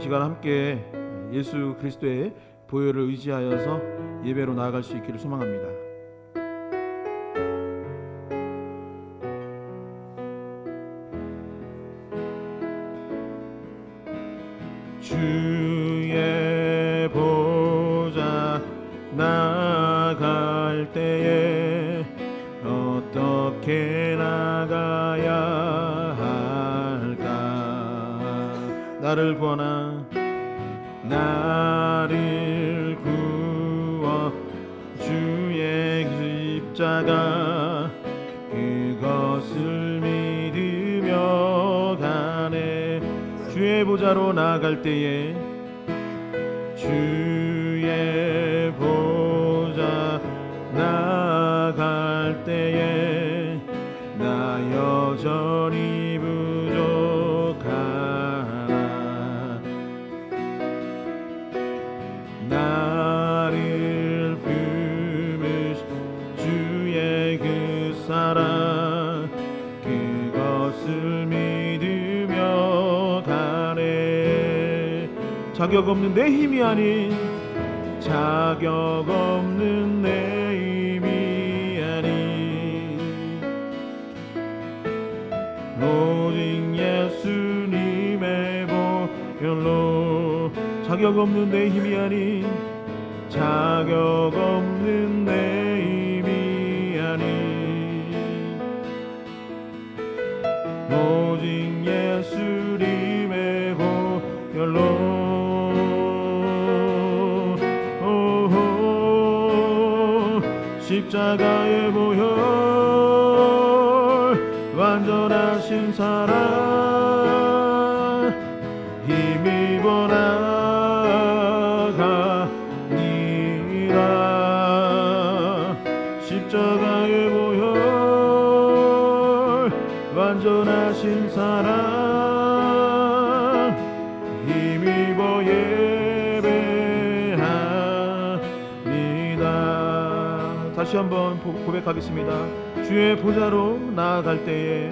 시간 함께 예수 그리스도의 보혈을 의지하여서 예배로 나아갈 수 있기를 소망합니다. 주의 보좌 나갈 때에 어떻게 나가야 할까? 나를 구하나 나를 구워 주의 십자가 그것을 믿으며 가네. 주의 보좌로 나아갈 때에 주의 보좌 나아갈 때에 나 여전히 부족하나. 나를 품으신 주의 그 사랑 그것을 믿으며 가네. 자격 없는 내 힘이 아닌 자격 없는 내 힘이 아닌 오직 예수님의 보혈로. 자격 없는 내 힘이 아닌 자격 없는 내 힘이 아닌 오직 예수님의 보혈로. 십자가의 보혈 완전하신 사랑 힘입어 나가니라. 십자가의 보혈 완전하신 사랑 힘입어 예배합니다. 다시 한번 고백하겠습니다. 주의 보좌로 나아갈 때에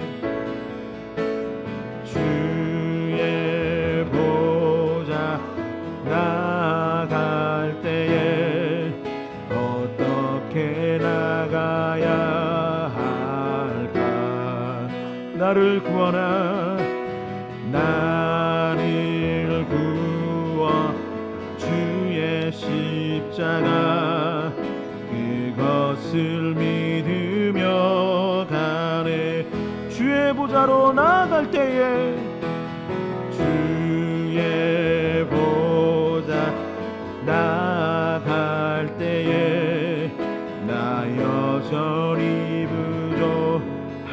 주의 보좌 나아갈 때에 어떻게 나가야 할까? 나를 구하나 나를 구워 주의 십자가 그것을 믿으며 가네. 주의 보좌로 나아갈 때에 주의 보좌 나아갈 때에 나 여전히 부족하나.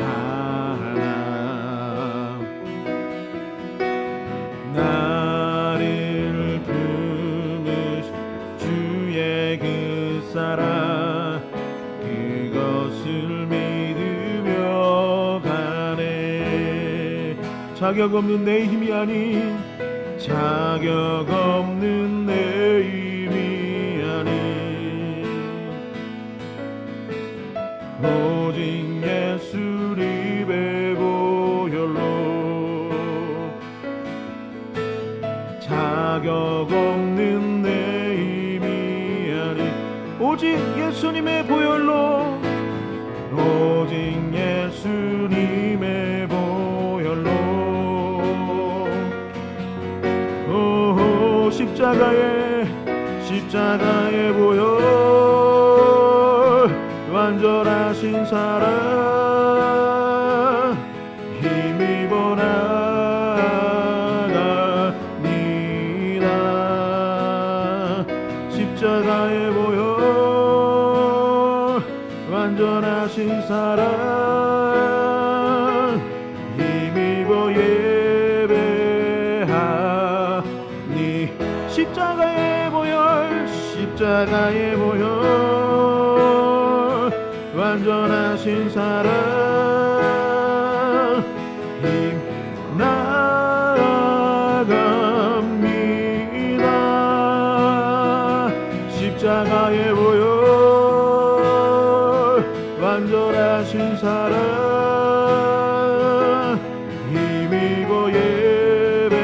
나를 품으신 주의 그 사랑 그것을 믿으며 가네. 자격 없는 내 힘이 아닌 자격 없는 내 힘이 아닌 오직 예수님의 보혈로. 자격 없는 내 힘이 아닌 오직 예수님의 보혈로. 오직 예수님의 보혈로. 오, 십자가의 보혈 완전하신 사랑 힘입어 나가니라. 십자가의 보혈 완전하신 사랑 힘입어 예배하니. 십자가의 보혈 십자가의 보혈 완전하신 사랑 힘 나아갑니다. 십자가의 보혈 완전하신 사랑 힘입어 예배하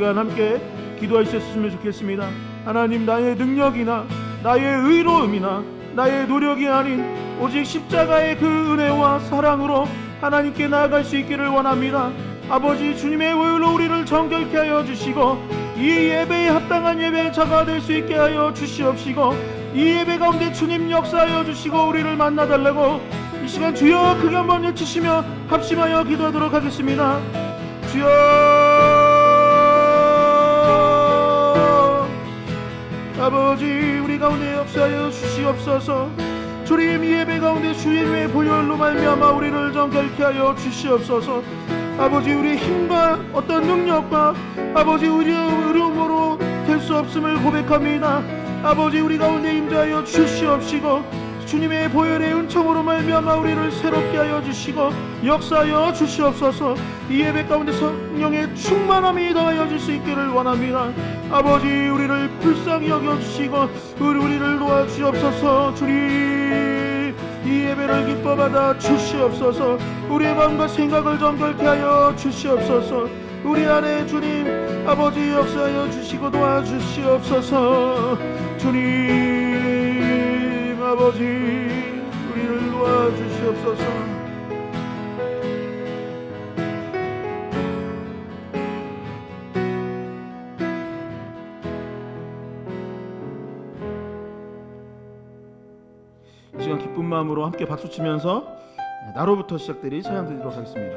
시간 함께 기도하셨으면 좋겠습니다. 하나님, 나의 능력이나 나의 의로움이나 나의 노력이 아닌 오직 십자가의 그 은혜와 사랑으로 하나님께 나아갈 수 있기를 원합니다. 아버지, 주님의 보혈로 우리를 정결케 하여 주시고 이 예배에 합당한 예배자가 될 수 있게 하여 주시옵시고 이 예배 가운데 주님 역사하여 주시고 우리를 만나달라고 이 시간 주여 크게 한번 외치시며 합심하여 기도하도록 하겠습니다. 주여, 아버지, 우리 가운데 역사하여 주시옵소서. 주님, 이 예배 가운데 주님의 보혈로 말미암아 우리를 정결케 하여 주시옵소서. 아버지, 우리의 힘과 어떤 능력과 아버지 우리의 의로움으로 될 수 없음을 고백합니다. 아버지, 우리 가운데 임재하여 주시옵시고 주님의 보혈의 은총으로 말미암아 우리를 새롭게 하여 주시고 역사하여 주시옵소서. 이 예배 가운데 성령의 충만함이 더하여 줄 수 있기를 원합니다. 아버지, 우리를 불쌍히 여겨주시고 우리를 도와주시옵소서. 주님, 이 예배를 기뻐 받아 주시옵소서. 우리의 마음과 생각을 정결케 하여 주시옵소서. 우리 안에 주님 아버지 역사하여 주시고 도와주시옵소서. 주님 아버지, 우리를 도와주시옵소서. 이 시간 기쁜 마음으로 함께 박수치면서 나로부터 시작되리 찬양 드리도록 하겠습니다.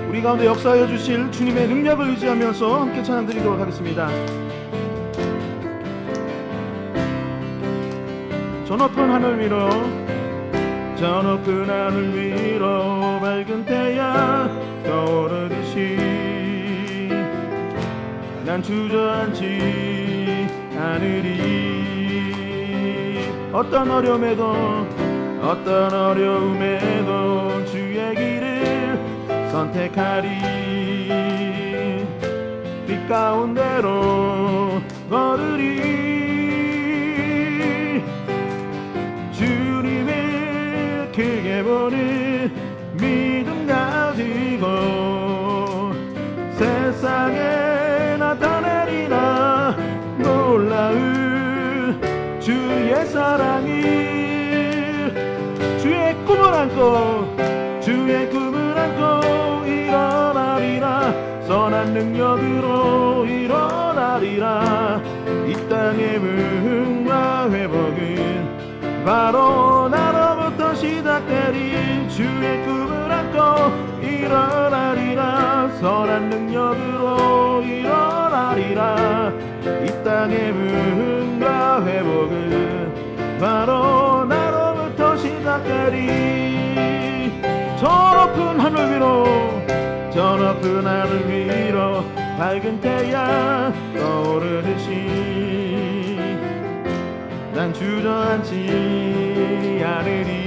우리 가운데 역사하여 주실 주님의 능력을 의지하면서 함께 찬양 드리도록 하겠습니다. 저 높은 하늘 위로, 저 높은 하늘 위로 밝은 태양 떠오르듯이 난 주저앉지 않으리. 어떤 어려움에도 주의 길을 선택하리. 빛 가운데로 걸으리. 주님을 크게 보는 믿음 가지고 세상에 나타내리라. 놀라운 주의 사랑이 주의 꿈을 안고 일어나리라. 선한 능력으로 일어나리라. 이 땅의 부흥과 회복은 바로 나로부터 시작되리. 주의 꿈을 안고 일어나리라. 선한 능력으로 일어나리라. 이 땅의 부흥과 회복은 바로 나로부터 시작되리. 저 높은 하늘 위로 밝은 태양 떠오르듯이 난 주저앉지 않으리.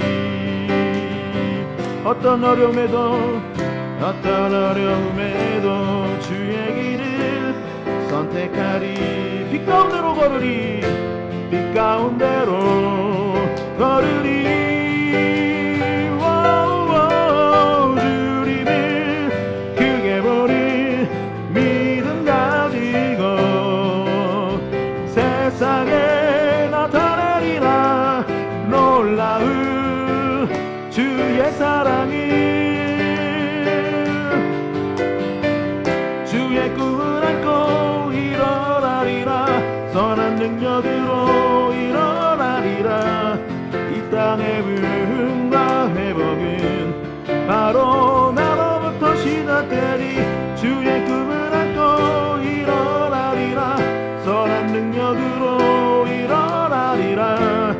어떤 어려움에도 주의 길을 선택하리. 빛 가운데로 걸으리. 빛 가운데로 걸으리. 주님을 크게 보는 믿음 가지고 세상에 나타내리라. 놀라운 주의 사랑이 주의 꿈을 안고 일어나리라. 선한 능력으로 일어나리라. 이 땅의 부흥과 회복은 바로 나로부터 시작되리. 주의 꿈을 안고 일어나리라. 선한 능력으로 일어나리라.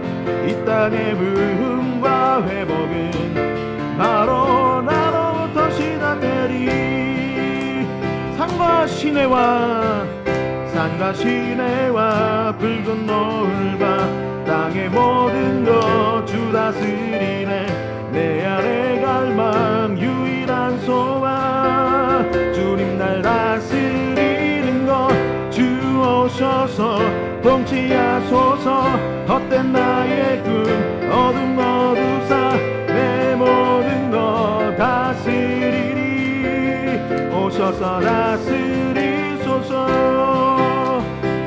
이 땅의 부흥과 회복은 바로 나로부터 시작되리. 산과 시내와 붉은 노을과 땅의 모든 것 주 다스리네. 내 안에 갈망 유일한 소망 주님 날 다스리는 것 주 오셔서 통치하소서. 헛된 나의 꿈 어둠 거두사 내 모든 것 다스리리. 오셔서 다스리소서.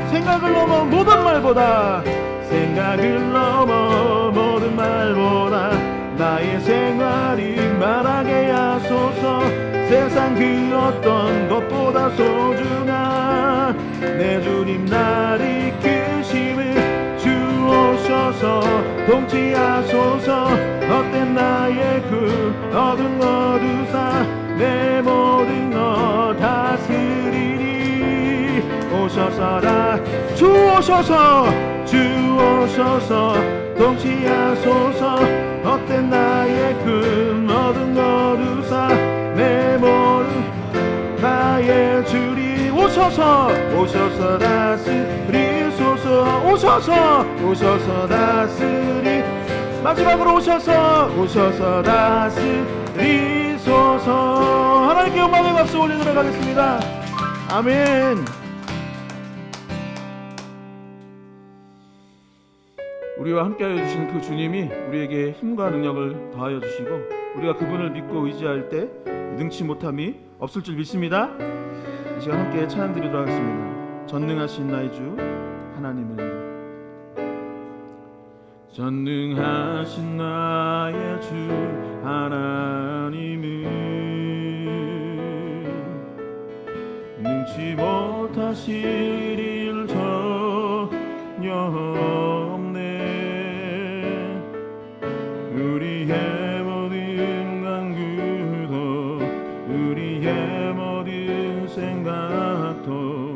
생각을 넘어 모든 말보다, 생각을 넘어 모든 말보다 나의 생활이 말하게 하소서. 세상 그 어떤 것보다 소중한 내 주님 날 이끄심을 주오셔서 통치하소서. 헛된 나의 꿈 어둠 거두사 내 모든 것 다스리리. 오셔서라 주오셔서 주오셔서 통치하소서. 헛된 나의 꿈 어둠 거두사 내 모든 나의 주리. 오셔서 오셔서 다스리소서. 오셔서 오셔서 다스리. 마지막으로 오셔서 다스리소서. 하나님께 영광의 박수 올리도록 하겠습니다. 아멘. 우리와 함께하여 주신 그 주님이 우리에게 힘과 능력을 더하여 주시고, 우리가 그분을 믿고 의지할 때 능치 못함이 없을 줄 믿습니다. 이 시간 함께 찬양 드리도록 하겠습니다. 전능하신 나의 주 하나님을. 전능하신 나의 주 하나님은 능치 못하실 일 전혀 없네. 우리의 모든 간구도 우리의 모든 생각도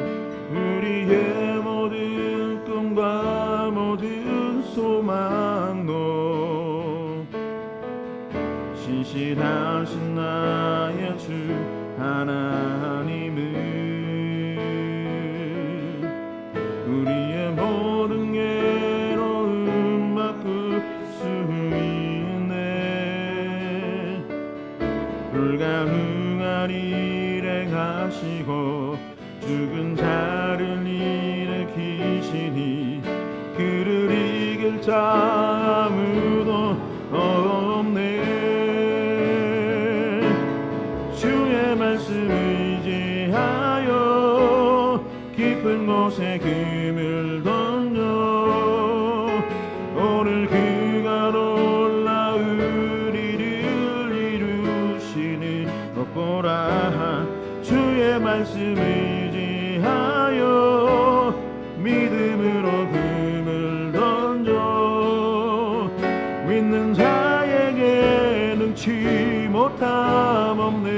우리의 모든 꿈과 모든 소망도 신실하신 나의 주 하나님은 우리의 모든 괴로움 바꿀 수 있네. 불가능한 일에 가시고 죽은 자를 일으키시니 그를 이길 자 아무도 없네. 주의 말씀 의지하여 깊은 곳에 금을 던져 오늘 그가 놀라운 일을 이루시는 것 보라. 주의 말씀 의지하여 믿음으로 금을 던져 믿는 자에게 능치 못함 없네.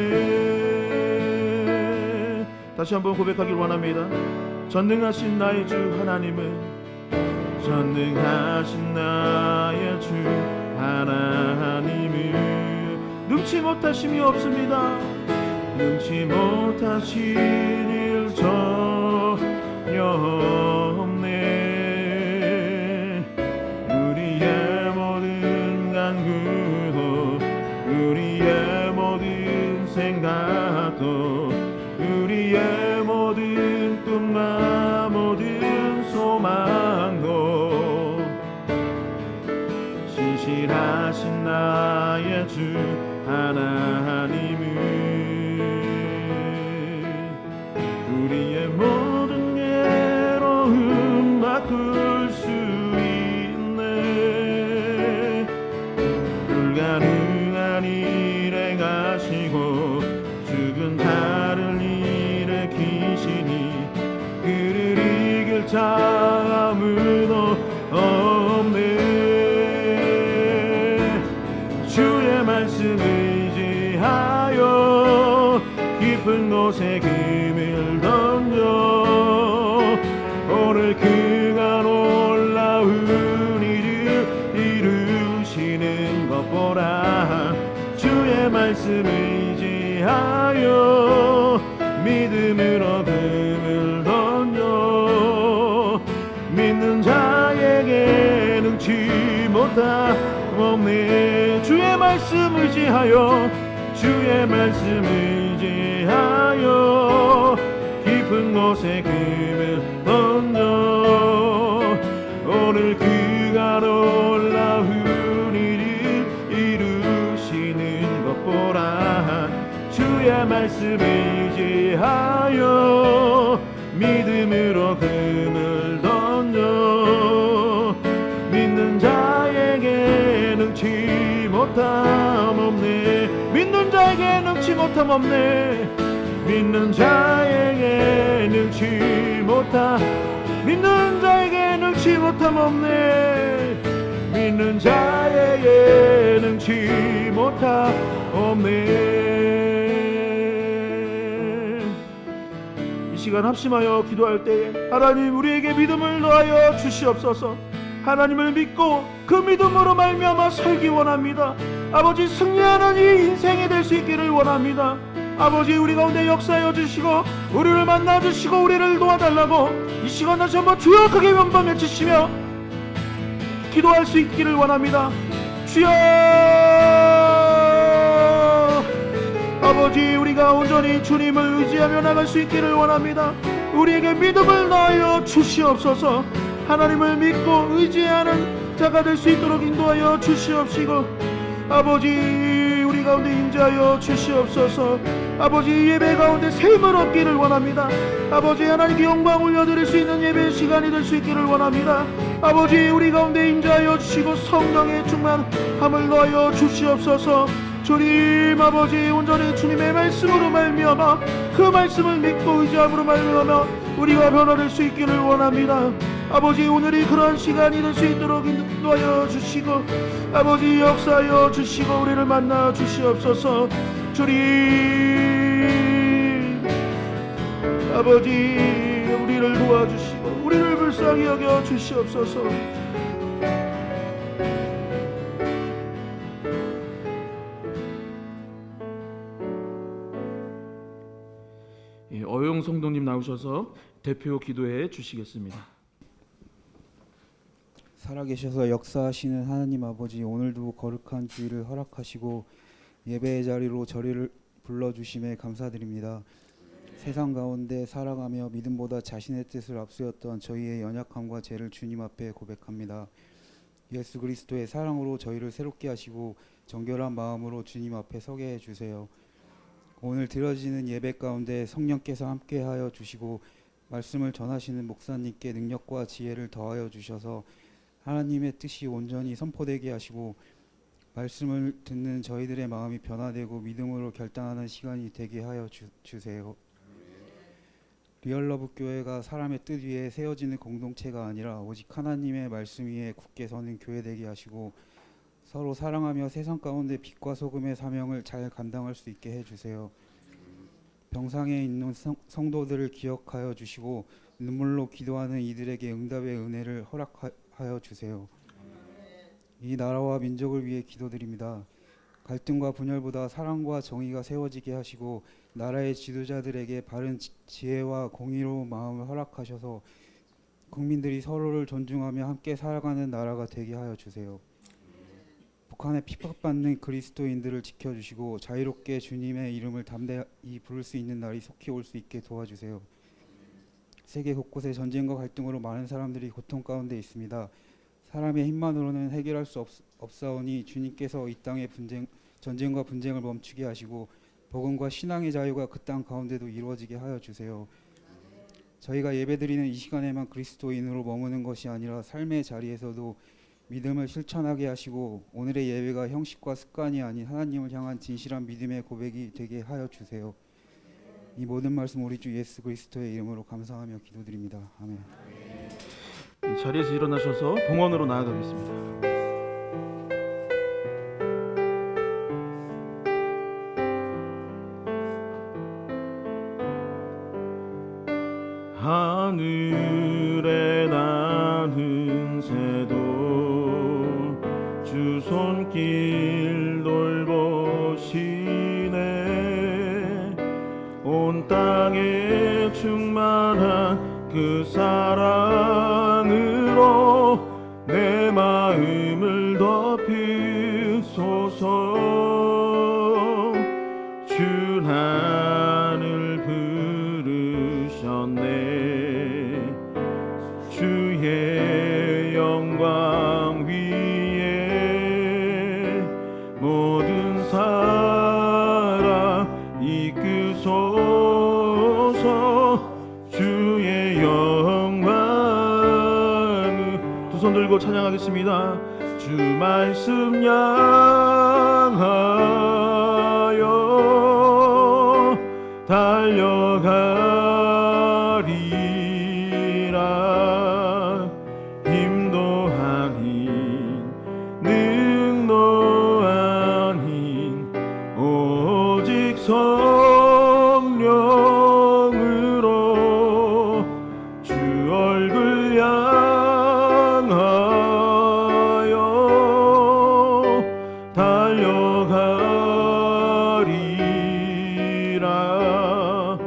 다시 한번 고백하길 원합니다. 전능하신 나의 주 하나님은 전능하신 나의 주 하나님은 능치 못하심이 없습니다. 능치 못하신 일 전혀 없네. 우리의 모든 간구도 우리의 모든 생각도 우리의 모든 꿈과 모든 소망도 신실하신 나의 주 하나님은 우리의 모든 괴로움 바꿀 수 있네. 불가능한 일에 가시고 죽은 자를 일으키시니 그를 이길 자 아무도 없네. 주의 말씀 의지하여 깊은 곳에 금을 던져 오늘 그가 놀라운 일을 이루시는 것 보라. 주의 말씀 의지하여 믿음으로 금을 던져 믿는 자에게 능치 못함 없네. 주의 말씀 의지하여 주의 말씀 의지하여 깊은 곳에 금을 던져 오늘 그가 놀라운 말씀을 의지하여 믿음으로 금을 던져 믿는 자에게 능치 못함 없네. 믿는 자에게 능치 못함 없네. 믿는 자에게 능치 못함, 믿는 자에게 능치 못함 없네. 믿는 자에게 능치 못함 없네. 이 시간 합심하여 기도할 때에 하나님 우리에게 믿음을 더하여 주시옵소서. 하나님을 믿고 그 믿음으로 말미암아 살기 원합니다. 아버지, 승리하는 이 인생이 될 수 있기를 원합니다. 아버지, 우리 가운데 역사하여 주시고 우리를 만나 주시고 우리를 도와달라고 이 시간 다시 한번 주여 크게 한번 외치시며 기도할 수 있기를 원합니다. 주여! 아버지, 우리가 온전히 주님을 의지하며 나갈 수 있기를 원합니다. 우리에게 믿음을 더하여 주시옵소서. 하나님을 믿고 의지하는 자가 될 수 있도록 인도하여 주시옵시고 아버지, 우리 가운데 임재하여 주시옵소서. 아버지, 예배 가운데 샘을 얻기를 원합니다. 아버지, 하나님께 영광 올려드릴 수 있는 예배 시간이 될 수 있기를 원합니다. 아버지, 우리 가운데 임재하여 주시고 성령의 충만함을 넣어 주시옵소서. 주님 아버지, 온전히 주님의 말씀으로 말미암아 그 말씀을 믿고 의지함으로 말미암아 우리가 변화될 수 있기를 원합니다. 아버지, 오늘이 그런 시간이 될 수 있도록 인도하여 주시고 아버지, 역사하여 주시고 우리를 만나 주시옵소서. 주님 아버지, 우리를 도와주시고 우리를 불쌍히 여겨 주시옵소서. 어용 성도님 나오셔서 대표 기도해 주시겠습니다. 살아계셔서 역사하시는 하나님 아버지, 오늘도 거룩한 주일을 허락하시고 예배의 자리로 저희를 불러주심에 감사드립니다. 세상 가운데 살아가며 믿음보다 자신의 뜻을 앞세웠던 저희의 연약함과 죄를 주님 앞에 고백합니다. 예수 그리스도의 사랑으로 저희를 새롭게 하시고 정결한 마음으로 주님 앞에 서게 해주세요. 오늘 드려지는 예배 가운데 성령께서 함께하여 주시고 말씀을 전하시는 목사님께 능력과 지혜를 더하여 주셔서 하나님의 뜻이 온전히 선포되게 하시고 말씀을 듣는 저희들의 마음이 변화되고 믿음으로 결단하는 시간이 되게 하여 주세요. 리얼러브 교회가 사람의 뜻 위에 세워지는 공동체가 아니라 오직 하나님의 말씀 위에 굳게 서는 교회 되게 하시고 서로 사랑하며 세상 가운데 빛과 소금의 사명을 잘 감당할 수 있게 해주세요. 병상에 있는 성도들을 기억하여 주시고 눈물로 기도하는 이들에게 응답의 은혜를 허락하여 주세요. 이 나라와 민족을 위해 기도드립니다. 갈등과 분열보다 사랑과 정의가 세워지게 하시고 나라의 지도자들에게 바른 지혜와 공의로운 마음을 허락하셔서 국민들이 서로를 존중하며 함께 살아가는 나라가 되게 하여 주세요. 북한에 핍박받는 그리스도인들을 지켜주시고 자유롭게 주님의 이름을 담대히 부를 수 있는 날이 속히 올 수 있게 도와주세요. 세계 곳곳에 전쟁과 갈등으로 많은 사람들이 고통 가운데 있습니다. 사람의 힘만으로는 해결할 수 없사오니 주님께서 이 땅의 전쟁과 분쟁을 멈추게 하시고 복음과 신앙의 자유가 그 땅 가운데도 이루어지게 하여 주세요. 저희가 예배드리는 이 시간에만 그리스도인으로 머무는 것이 아니라 삶의 자리에서도 믿음을 실천하게 하시고 오늘의 예배가 형식과 습관이 아닌 하나님을 향한 진실한 믿음의 고백이 되게 하여 주세요. 이 모든 말씀 우리 주 예수 그리스도의 이름으로 감사하며 기도드립니다. 아멘. 이 자리에서 일어나셔서 봉헌으로 나아가겠습니다. 하늘에 나는 새도 주 손길 돌보시네. 온 땅에 충만한 그 사랑으로 내 마음을 덮으소서. 주 나를 부르셨네. 주의 영광 위에 모든 사람 이끄소서. 주소서. 주의 영광을 두 손 들고 찬양하겠습니다. 주 말씀 향하여 달려가리라. 힘도 아닌 능도 아닌 오직 성령으로 주 얼굴 향하여 달려가리라.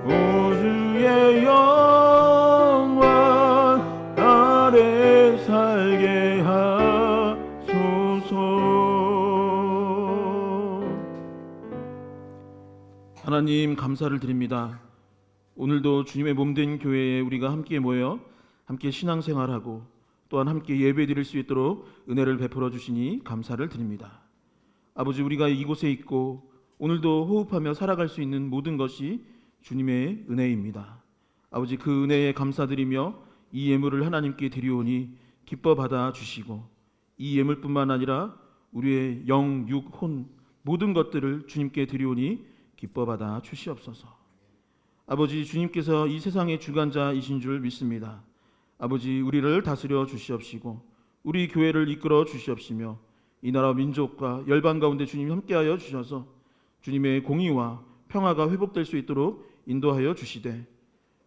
오 주의 영광 아래 살게 하소서. 하나님 감사를 드립니다. 오늘도 주님의 몸된 교회에 우리가 함께 모여 함께 신앙생활하고 또한 함께 예배드릴 수 있도록 은혜를 베풀어 주시니 감사를 드립니다. 아버지, 우리가 이곳에 있고 오늘도 호흡하며 살아갈 수 있는 모든 것이 주님의 은혜입니다. 아버지, 그 은혜에 감사드리며 이 예물을 하나님께 드리오니 기뻐 받아 주시고 이 예물뿐만 아니라 우리의 영, 육, 혼 모든 것들을 주님께 드리오니 기뻐 받아 주시옵소서. 아버지, 주님께서 이 세상의 주관자이신 줄 믿습니다. 아버지, 우리를 다스려 주시옵시고 우리 교회를 이끌어 주시옵시며 이 나라 민족과 열방 가운데 주님이 함께하여 주셔서 주님의 공의와 평화가 회복될 수 있도록 인도하여 주시되,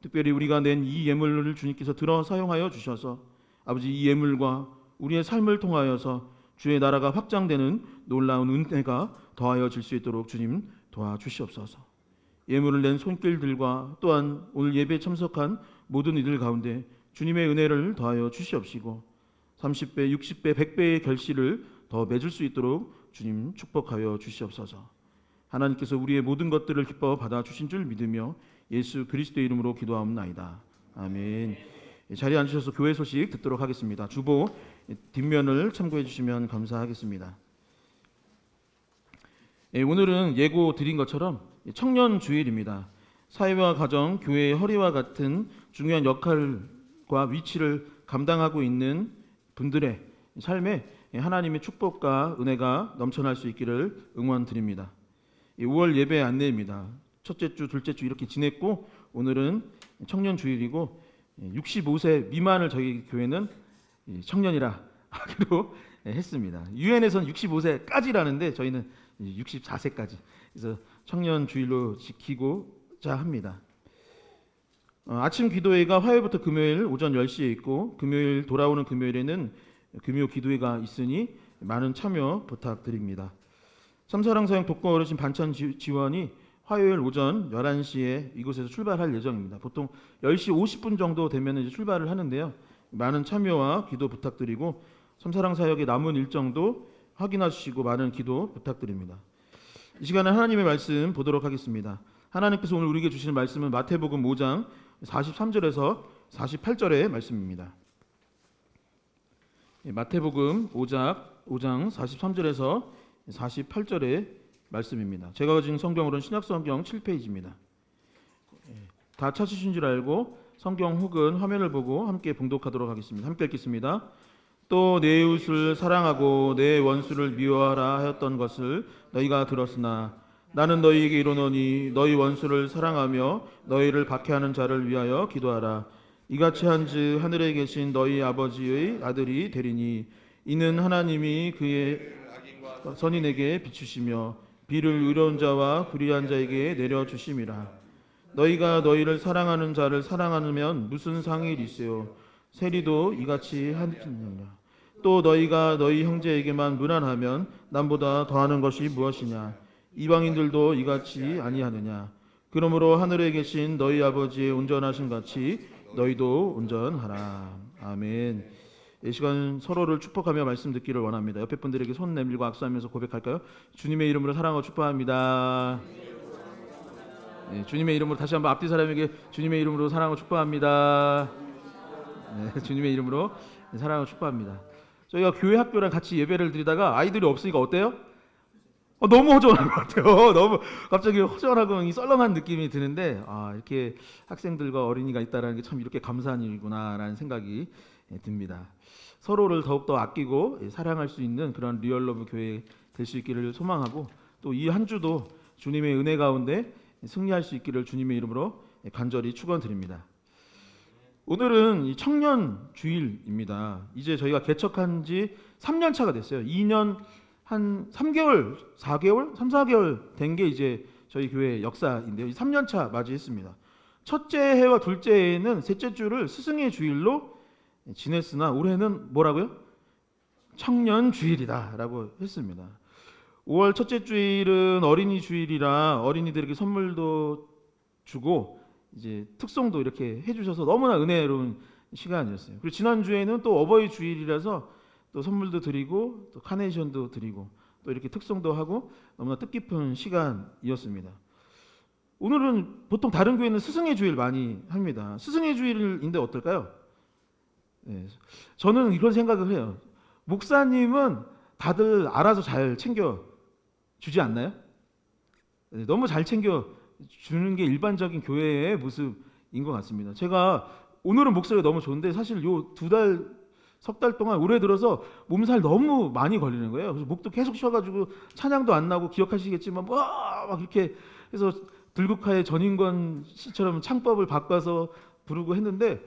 특별히 우리가 낸 이 예물을 주님께서 들어 사용하여 주셔서 아버지, 이 예물과 우리의 삶을 통하여서 주의 나라가 확장되는 놀라운 은혜가 더하여질 수 있도록 주님 도와주시옵소서. 예물을 낸 손길들과 또한 오늘 예배에 참석한 모든 이들 가운데 주님의 은혜를 더하여 주시옵시고 30배, 60배, 100배의 결실을 더 맺을 수 있도록 주님 축복하여 주시옵소서. 하나님께서 우리의 모든 것들을 기뻐 받아 주신 줄 믿으며 예수 그리스도의 이름으로 기도하옵나이다. 아멘. 자리에 앉으셔서 교회 소식 듣도록 하겠습니다. 주보 뒷면을 참고해 주시면 감사하겠습니다. 오늘은 예고 드린 것처럼 청년 주일입니다. 사회와 가정, 교회의 허리와 같은 중요한 역할과 위치를 감당하고 있는 분들의 삶에 하나님의 축복과 은혜가 넘쳐날 수 있기를 응원드립니다. 5월 예배 안내입니다. 첫째 주, 둘째 주 이렇게 지냈고 오늘은 청년 주일이고 65세 미만을 저희 교회는 청년이라 하기로 했습니다. 유엔에서는 65세까지라는데 저희는 64세까지. 그래서 청년 주일로 지키고자 합니다. 아침 기도회가 화요일부터 금요일 오전 10시에 있고 금요일 돌아오는 금요일에는 금요 기도회가 있으니 많은 참여 부탁드립니다. 참사랑사역 독거 어르신 반찬 지원이 화요일 오전 11시에 이곳에서 출발할 예정입니다. 보통 10시 50분 정도 되면 이제 출발을 하는데요. 많은 참여와 기도 부탁드리고 참사랑사역의 남은 일정도 확인해 주시고 많은 기도 부탁드립니다. 이 시간에 하나님의 말씀 보도록 하겠습니다. 하나님께서 오늘 우리에게 주시는 말씀은 마태복음 5장 43절에서 48절의 말씀입니다. 마태복음 5장 43절에서 48절의 말씀입니다. 제가 가진 성경으로는 신약성경 7페이지입니다. 다 찾으신 줄 알고 성경 혹은 화면을 보고 함께 봉독하도록 하겠습니다. 함께 읽겠습니다. 또 내 이웃을 사랑하고 내 원수를 미워하라 하였던 것을 너희가 들었으나 나는 너희에게 이르노니 너희 원수를 사랑하며 너희를 박해하는 자를 위하여 기도하라. 이같이 한즉 하늘에 계신 너희 아버지의 아들이 되리니 이는 하나님이 그의 선인에게 비추시며 비를 의로운 자와 불의한 자에게 내려주심이라. 너희가 너희를 사랑하는 자를 사랑하면 무슨 상이 있으요 세리도 이같이 하느니라. 또 너희가 너희 형제에게만 무난하면 남보다 더하는 것이 무엇이냐. 이방인들도 이같이 아니하느냐. 그러므로 하늘에 계신 너희 아버지의 온전하심 같이 너희도 온전하라. 아멘. 이 시간 서로를 축복하며 말씀 듣기를 원합니다. 옆에 분들에게 손 내밀고 악수하면서 고백할까요? 주님의 이름으로 사랑하고 축복합니다. 네, 주님의 이름으로 다시 한번 앞뒤 사람에게 주님의 이름으로 사랑하고 축복합니다. 네, 주님의 이름으로 사랑하고 축복합니다. 저희가 교회 학교랑 같이 예배를 드리다가 아이들이 없으니까 어때요? 너무 허전한 것 같아요. 너무 갑자기 허전하고 썰렁한 느낌이 드는데 이렇게 학생들과 어린이가 있다는 게 참 이렇게 감사한 일이구나라는 생각이 듭니다. 서로를 더욱더 아끼고 사랑할 수 있는 그런 리얼러브 교회 될 수 있기를 소망하고 또 이 한 주도 주님의 은혜 가운데 승리할 수 있기를 주님의 이름으로 간절히 축원드립니다. 오늘은 이 청년 주일입니다. 이제 저희가 개척한 지 3년 차가 됐어요. 2년 한 3개월, 4개월, 3, 4개월 된 게 이제 저희 교회 역사인데요. 3년 차 맞이했습니다. 첫째 해와 둘째 해에는 셋째 주를 스승의 주일로 지냈으나 올해는 뭐라고요? 청년 주일이다라고 했습니다. 5월 첫째 주일은 어린이 주일이라 어린이들에게 선물도 주고 이제 특송도 이렇게 해주셔서 너무나 은혜로운 시간이었어요. 그리고 지난 주에는 또 어버이 주일이라서 또 선물도 드리고 또 카네이션도 드리고 또 이렇게 특송도 하고 너무나 뜻깊은 시간이었습니다. 오늘은 보통 다른 교회는 스승의 주일 많이 합니다. 스승의 주일인데 어떨까요? 네, 저는 이런 생각을 해요. 목사님은 다들 알아서 잘 챙겨 주지 않나요? 네, 너무 잘 챙겨 주는 게 일반적인 교회의 모습인 것 같습니다. 제가 오늘은 목소리가 너무 좋은데 사실 요 석 달 동안 올해 들어서 몸살 너무 많이 걸리는 거예요. 그래서 목도 계속 쉬어가지고 찬양도 안 나고 기억하시겠지만 막 이렇게 해서 들국화의 전인권 씨처럼 창법을 바꿔서 부르고 했는데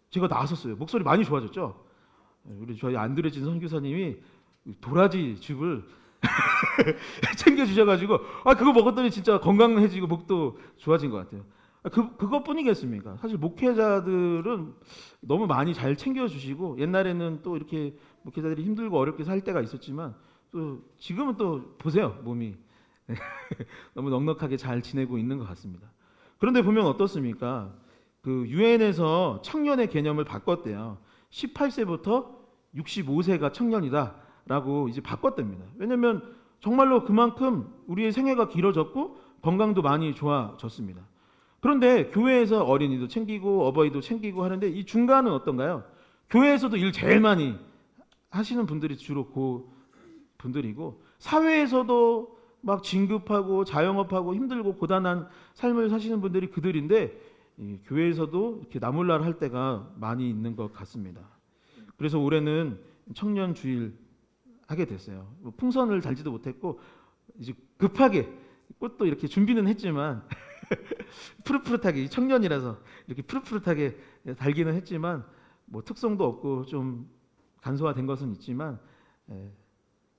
제가 나섰어요. 목소리 많이 좋아졌죠. 우리 저희 안드레진 선교사님이 도라지 즙을 챙겨 주셔가지고 그거 먹었더니 진짜 건강해지고 목도 좋아진 것 같아요. 그것뿐이겠습니까? 사실 목회자들은 너무 많이 잘 챙겨주시고 옛날에는 또 이렇게 목회자들이 힘들고 어렵게 살 때가 있었지만 또 지금은 또 보세요 몸이 너무 넉넉하게 잘 지내고 있는 것 같습니다. 그런데 보면 어떻습니까? 그 유엔에서 청년의 개념을 바꿨대요. 18세부터 65세가 청년이다라고 이제 바꿨답니다. 왜냐하면 정말로 그만큼 우리의 생애가 길어졌고 건강도 많이 좋아졌습니다. 그런데 교회에서 어린이도 챙기고 어버이도 챙기고 하는데 이 중간은 어떤가요? 교회에서도 일 제일 많이 하시는 분들이 주로 그 분들이고 사회에서도 막 진급하고 자영업하고 힘들고 고단한 삶을 사시는 분들이 그들인데 이 교회에서도 이렇게 나몰라라 할 때가 많이 있는 것 같습니다. 그래서 올해는 청년 주일 하게 됐어요. 풍선을 달지도 못했고 이제 급하게 꽃도 이렇게 준비는 했지만 푸릇푸릇하게 청년이라서 이렇게 푸릇푸릇하게 달기는 했지만 뭐 특성도 없고 좀 간소화된 것은 있지만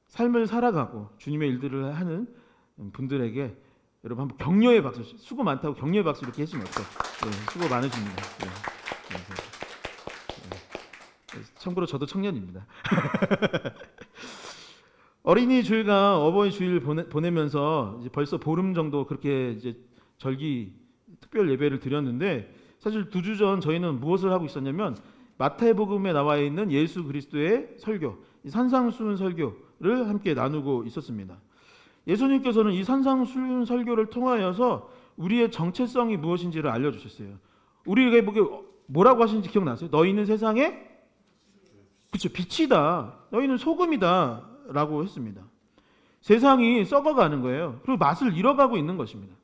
삶을 살아가고 주님의 일들을 하는 분들에게 여러분 한번 격려의 박수, 수고 많다고 격려의 박수 이렇게 해주면 어때요? 네, 수고 많으십니다. 참고로 저도 청년입니다. 어린이 주일과 어버이 주일 보내면서 이제 벌써 보름 정도 그렇게 이제 절기 특별 예배를 드렸는데 사실 2주 전 저희는 무엇을 하고 있었냐면 마태복음에 나와 있는 예수 그리스도의 설교, 이 산상수훈 설교를 함께 나누고 있었습니다. 예수님께서는 이 산상수훈 설교를 통하여서 우리의 정체성이 무엇인지를 알려주셨어요. 우리에게 뭐라고 하시는지 기억나세요? 너희는 세상에 그렇죠, 빛이다. 너희는 소금이다. 라고 했습니다. 세상이 썩어가는 거예요. 그리고 맛을 잃어가고 있는 것입니다.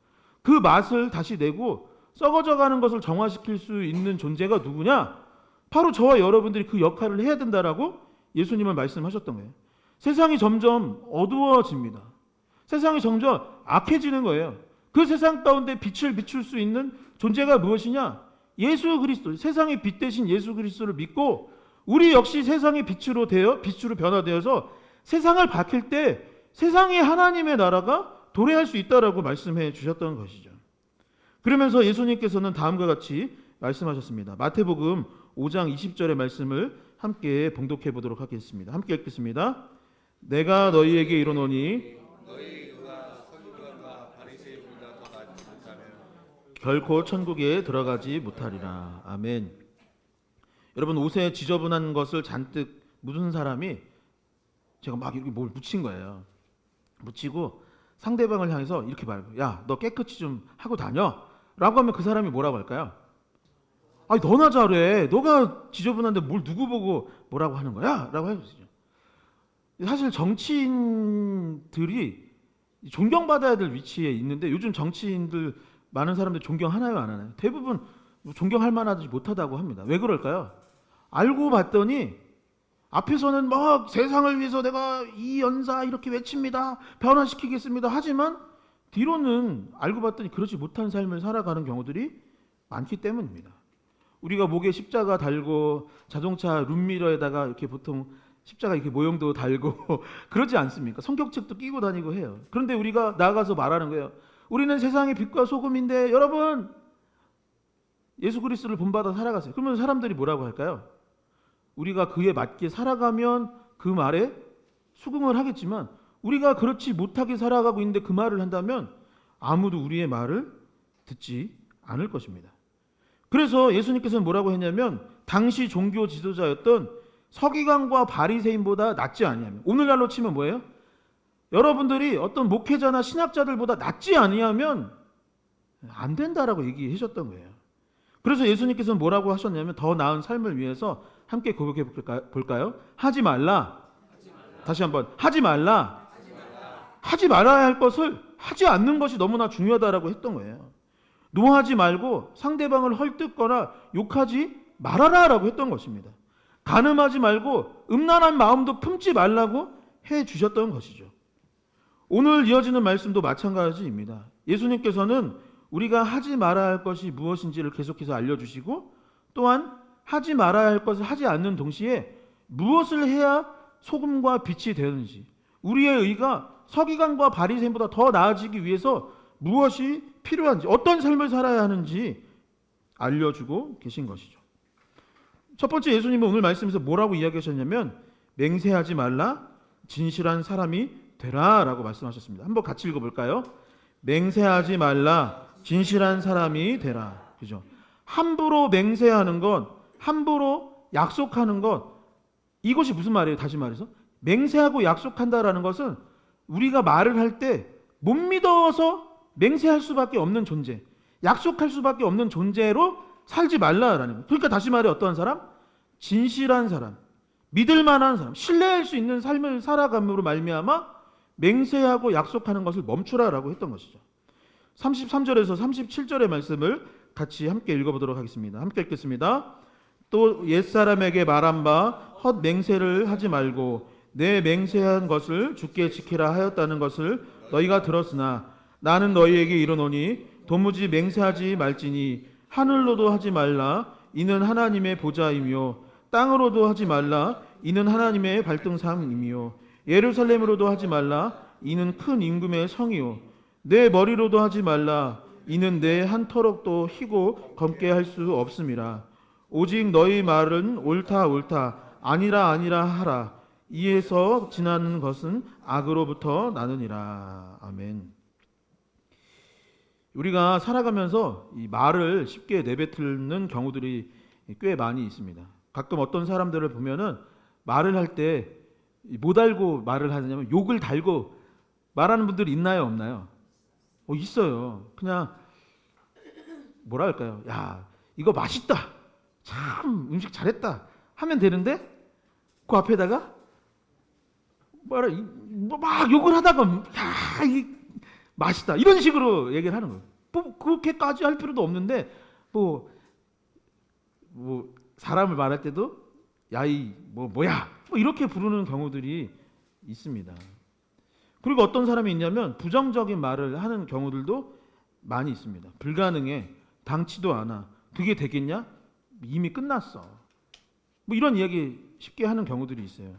그 맛을 다시 내고 썩어져가는 것을 정화시킬 수 있는 존재가 누구냐? 바로 저와 여러분들이 그 역할을 해야 된다라고 예수님은 말씀하셨던 거예요. 세상이 점점 어두워집니다. 세상이 점점 악해지는 거예요. 그 세상 가운데 빛을 비출 수 있는 존재가 무엇이냐? 예수 그리스도, 세상의 빛 대신 예수 그리스도를 믿고 우리 역시 세상의 빛으로 변화되어서 세상을 밝힐 때 세상에 하나님의 나라가 도래할 수 있다라고 말씀해 주셨던 것이죠. 그러면서 예수님께서는 다음과 같이 말씀하셨습니다. 마태복음 5장 20절의 말씀을 함께 봉독해 보도록 하겠습니다. 함께 읽겠습니다. 내가 너희에게 이르노니 너희가 서기관과 바리새인보다 더 낫지 못하면 결코 천국에 들어가지 못하리라. 아멘. 여러분 옷에 지저분한 것을 잔뜩 묻은 사람이 제가 막 이렇게 뭘 묻힌 거예요. 묻히고 상대방을 향해서 이렇게 말해요. 야, 너 깨끗이 좀 하고 다녀. 라고 하면 그 사람이 뭐라고 할까요? 아니 너나 잘해. 너가 지저분한데 뭘 누구 보고 뭐라고 하는 거야? 라고 해주시죠. 사실 정치인들이 존경받아야 될 위치에 있는데 요즘 정치인들 많은 사람들 존경하나요, 안 하나요? 대부분 존경할 만하지 못하다고 합니다. 왜 그럴까요? 알고 봤더니 앞에서는 막 세상을 위해서 내가 이 연사 이렇게 외칩니다. 변화시키겠습니다. 하지만 뒤로는 알고 봤더니 그렇지 못한 삶을 살아가는 경우들이 많기 때문입니다. 우리가 목에 십자가 달고 자동차 룸미러에다가 이렇게 보통 십자가 이렇게 모형도 달고 그러지 않습니까? 성경책도 끼고 다니고 해요. 그런데 우리가 나아가서 말하는 거예요. 우리는 세상의 빛과 소금인데 여러분 예수 그리스도를 본받아 살아가세요. 그러면 사람들이 뭐라고 할까요? 우리가 그에 맞게 살아가면 그 말에 수긍을 하겠지만 우리가 그렇지 못하게 살아가고 있는데 그 말을 한다면 아무도 우리의 말을 듣지 않을 것입니다. 그래서 예수님께서는 뭐라고 했냐면 당시 종교 지도자였던 서기관과 바리새인보다 낫지 아니하면, 오늘날로 치면 뭐예요? 여러분들이 어떤 목회자나 신학자들보다 낫지 아니하면 안 된다라고 얘기하셨던 거예요. 그래서 예수님께서는 뭐라고 하셨냐면 더 나은 삶을 위해서 함께 고백해 볼까요? 하지 말라. 다시 한번 하지 말라. 하지 말아야 할 것을 하지 않는 것이 너무나 중요하다라고 했던 거예요. 노하지 말고 상대방을 헐뜯거나 욕하지 말아라라고 했던 것입니다. 간음하지 말고 음란한 마음도 품지 말라고 해 주셨던 것이죠. 오늘 이어지는 말씀도 마찬가지입니다. 예수님께서는 우리가 하지 말아야 할 것이 무엇인지를 계속해서 알려주시고 또한 하지 말아야 할 것을 하지 않는 동시에 무엇을 해야 소금과 빛이 되는지, 우리의 의가 서기관과 바리새인보다 더 나아지기 위해서 무엇이 필요한지, 어떤 삶을 살아야 하는지 알려주고 계신 것이죠. 첫 번째, 예수님은 오늘 말씀에서 뭐라고 이야기하셨냐면 맹세하지 말라, 진실한 사람이 되라 라고 말씀하셨습니다. 한번 같이 읽어볼까요? 맹세하지 말라, 진실한 사람이 되라. 그죠? 함부로 맹세하는 것, 함부로 약속하는 것, 이것이 무슨 말이에요? 다시 말해서 맹세하고 약속한다라는 것은 우리가 말을 할 때 못 믿어서 맹세할 수밖에 없는 존재, 약속할 수밖에 없는 존재로 살지 말라라는 거예요. 그러니까 다시 말해 어떠한 사람? 진실한 사람, 믿을 만한 사람, 신뢰할 수 있는 삶을 살아감으로 말미암아 맹세하고 약속하는 것을 멈추라라고 했던 것이죠. 33절에서 37절의 말씀을 같이 함께 읽어보도록 하겠습니다. 함께 읽겠습니다. 또 옛사람에게 말한 바 헛 맹세를 하지 말고 내 맹세한 것을 주께 지키라 하였다는 것을 너희가 들었으나 나는 너희에게 이르노니 도무지 맹세하지 말지니 하늘로도 하지 말라 이는 하나님의 보좌이며 땅으로도 하지 말라 이는 하나님의 발등상이며 예루살렘으로도 하지 말라 이는 큰 임금의 성이요 내 머리로도 하지 말라 이는 내 한 터럭도 희고 검게 할 수 없음이라. 오직 너희 말은 옳다 옳다 아니라 아니라 하라. 이에서 지나는 것은 악으로부터 나느니라. 아멘. 우리가 살아가면서 이 말을 쉽게 내뱉는 경우들이 꽤 많이 있습니다. 가끔 어떤 사람들을 보면은 말을 할 때 못 알고 말을 하냐면 욕을 달고 말하는 분들이 있나요, 없나요? 있어요. 그냥 뭐라 할까요? 야, 이거 맛있다. 참 음식 잘했다. 하면 되는데 그 앞에다가 막 욕을 하다가 야, 이 맛있다. 이런 식으로 얘기를 하는 거예요. 뭐 그렇게까지 할 필요도 없는데 뭐 사람을 말할 때도 야이 뭐야 뭐 이렇게 부르는 경우들이 있습니다. 그리고 어떤 사람이 있냐면 부정적인 말을 하는 경우들도 많이 있습니다. 불가능해, 당치도 않아, 그게 되겠냐? 이미 끝났어. 뭐 이런 이야기 쉽게 하는 경우들이 있어요.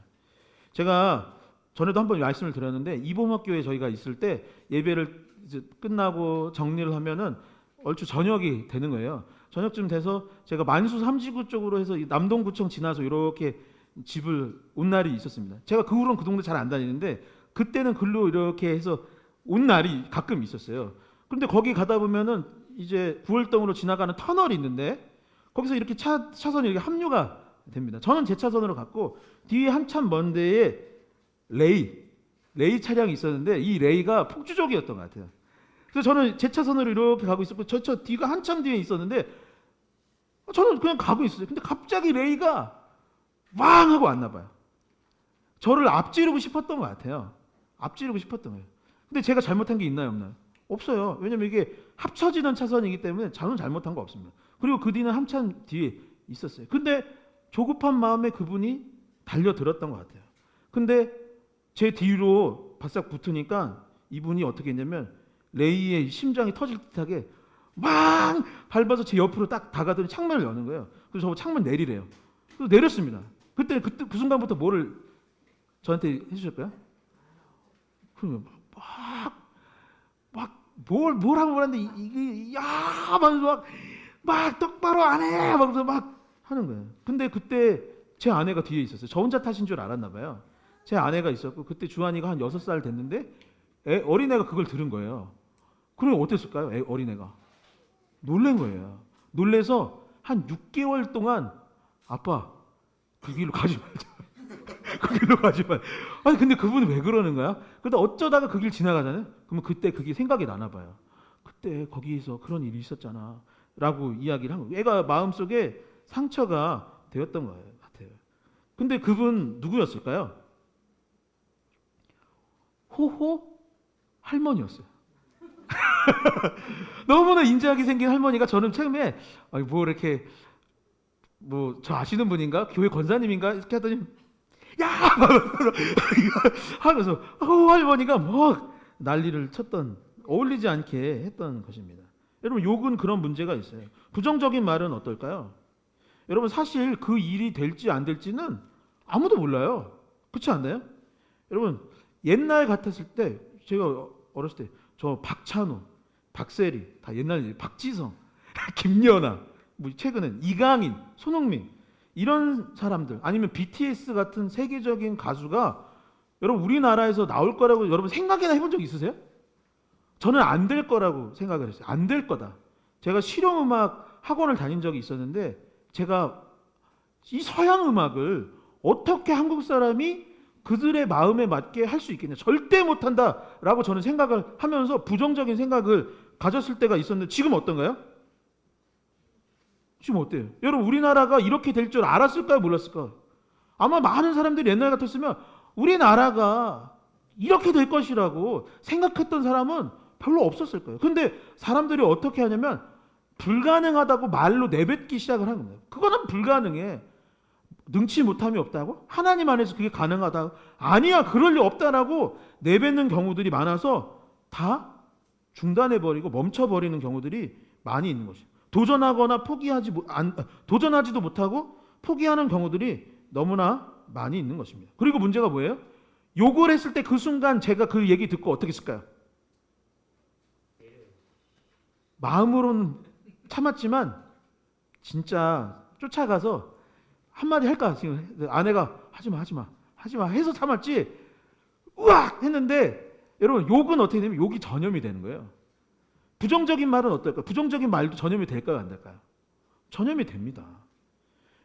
제가 전에도 한번 말씀을 드렸는데 이범학교에 저희가 있을 때 예배를 이제 끝나고 정리를 하면은 얼추 저녁이 되는 거예요. 저녁쯤 돼서 제가 만수 3지구 쪽으로 해서 남동구청 지나서 이렇게 집을 온 날이 있었습니다. 제가 그 후로는 그 동네 잘 안 다니는데 그때는 글로 이렇게 해서 온 날이 가끔 있었어요. 그런데 거기 가다 보면은 이제 구월동으로 지나가는 터널이 있는데 거기서 이렇게 차선이 이렇게 합류가 됩니다. 저는 제 차선으로 갔고 뒤에 한참 먼 데에 레이 차량이 있었는데 이 레이가 폭주족이었던 것 같아요. 그래서 저는 제 차선으로 이렇게 가고 있었고 저 뒤가 한참 뒤에 있었는데 저는 그냥 가고 있었어요. 근데 갑자기 레이가 왕 하고 왔나 봐요. 저를 앞지르고 싶었던 것 같아요. 앞지르고 싶었던 거예요. 근데 제가 잘못한 게 있나요, 없나요? 없어요. 왜냐면 이게 합쳐지는 차선이기 때문에 저는 잘못한 거 없습니다. 그리고 그 뒤는 한참 뒤에 있었어요. 근데 조급한 마음에 그분이 달려들었던 것 같아요. 근데 제 뒤로 바싹 붙으니까 이분이 어떻게 했냐면 레이의 심장이 터질 듯하게 막 밟아서 제 옆으로 딱 다가더니 창문을 여는 거예요. 그래서 저 창문 내리래요. 그래서 내렸습니다. 그때 그 순간부터 뭐를 저한테 해주실까요? 그러면 뭘 하고 그러는데 이게 막 똑바로 안 해! 막 하는 거예요. 근데 그때 제 아내가 뒤에 있었어요. 저 혼자 타신 줄 알았나 봐요. 제 아내가 있었고 그때 주한이가 한 6살 됐는데 어린애가 그걸 들은 거예요. 그러면 어땠을까요? 어린애가 놀란 거예요. 놀래서 한 6개월 동안 아빠 그 길로 가지 말자. 그 길로 가지 말. 아니 근데 그분이 왜 그러는 거야? 그러다 어쩌다가 그 길 지나가잖아요. 그러면 그때 그게 생각이 나나 봐요. 그때 거기에서 그런 일이 있었잖아. 라고 이야기를 한 거예요. 애가 마음속에 상처가 되었던 거예요. 같아요. 근데 그분 누구였을까요? 호호 할머니였어요. 너무나 인자하게 생긴 할머니가 저는 처음에 뭐 이렇게 뭐 저 아시는 분인가? 교회 권사님인가? 이렇게 하더니 야! 하면서 할머니가 막 난리를 쳤던 어울리지 않게 했던 것입니다. 여러분 욕은 그런 문제가 있어요. 부정적인 말은 어떨까요? 여러분 사실 그 일이 될지 안 될지는 아무도 몰라요. 그렇지 않나요? 여러분 옛날 같았을 때 제가 어렸을 때 저 박찬호, 박세리 다 옛날 일, 박지성, 김연아, 뭐 최근엔 이강인, 손흥민 이런 사람들 아니면 BTS 같은 세계적인 가수가 여러분 우리나라에서 나올 거라고 여러분 생각이나 해본 적 있으세요? 저는 안 될 거라고 생각을 했어요. 안 될 거다. 제가 실용음악 학원을 다닌 적이 있었는데 제가 이 서양 음악을 어떻게 한국 사람이 그들의 마음에 맞게 할 수 있겠냐. 절대 못한다라고 저는 생각을 하면서 부정적인 생각을 가졌을 때가 있었는데 지금 어떤가요? 지금 어때요? 여러분 우리나라가 이렇게 될 줄 알았을까요? 몰랐을까요? 아마 많은 사람들이 옛날 같았으면 우리나라가 이렇게 될 것이라고 생각했던 사람은 별로 없었을 거예요. 근데 사람들이 어떻게 하냐면 불가능하다고 말로 내뱉기 시작을 하는 거예요. 그거는 불가능해. 능치 못함이 없다고? 하나님 안에서 그게 가능하다. 아니야, 그럴 리 없다라고 내뱉는 경우들이 많아서 다 중단해버리고 멈춰버리는 경우들이 많이 있는 것이에요. 도전하거나 도전하지도 못하고 포기하는 경우들이 너무나 많이 있는 것입니다. 그리고 문제가 뭐예요? 욕을 했을 때 그 순간 제가 그 얘기 듣고 어떻게 했을까요? 마음으로는 참았지만 진짜 쫓아가서 한마디 할까? 지금 아내가 하지마 해서 참았지. 우악 했는데 여러분 욕은 어떻게 되면 욕이 전염이 되는 거예요. 부정적인 말은 어떨까요? 부정적인 말도 전염이 될까요? 안 될까요? 전염이 됩니다.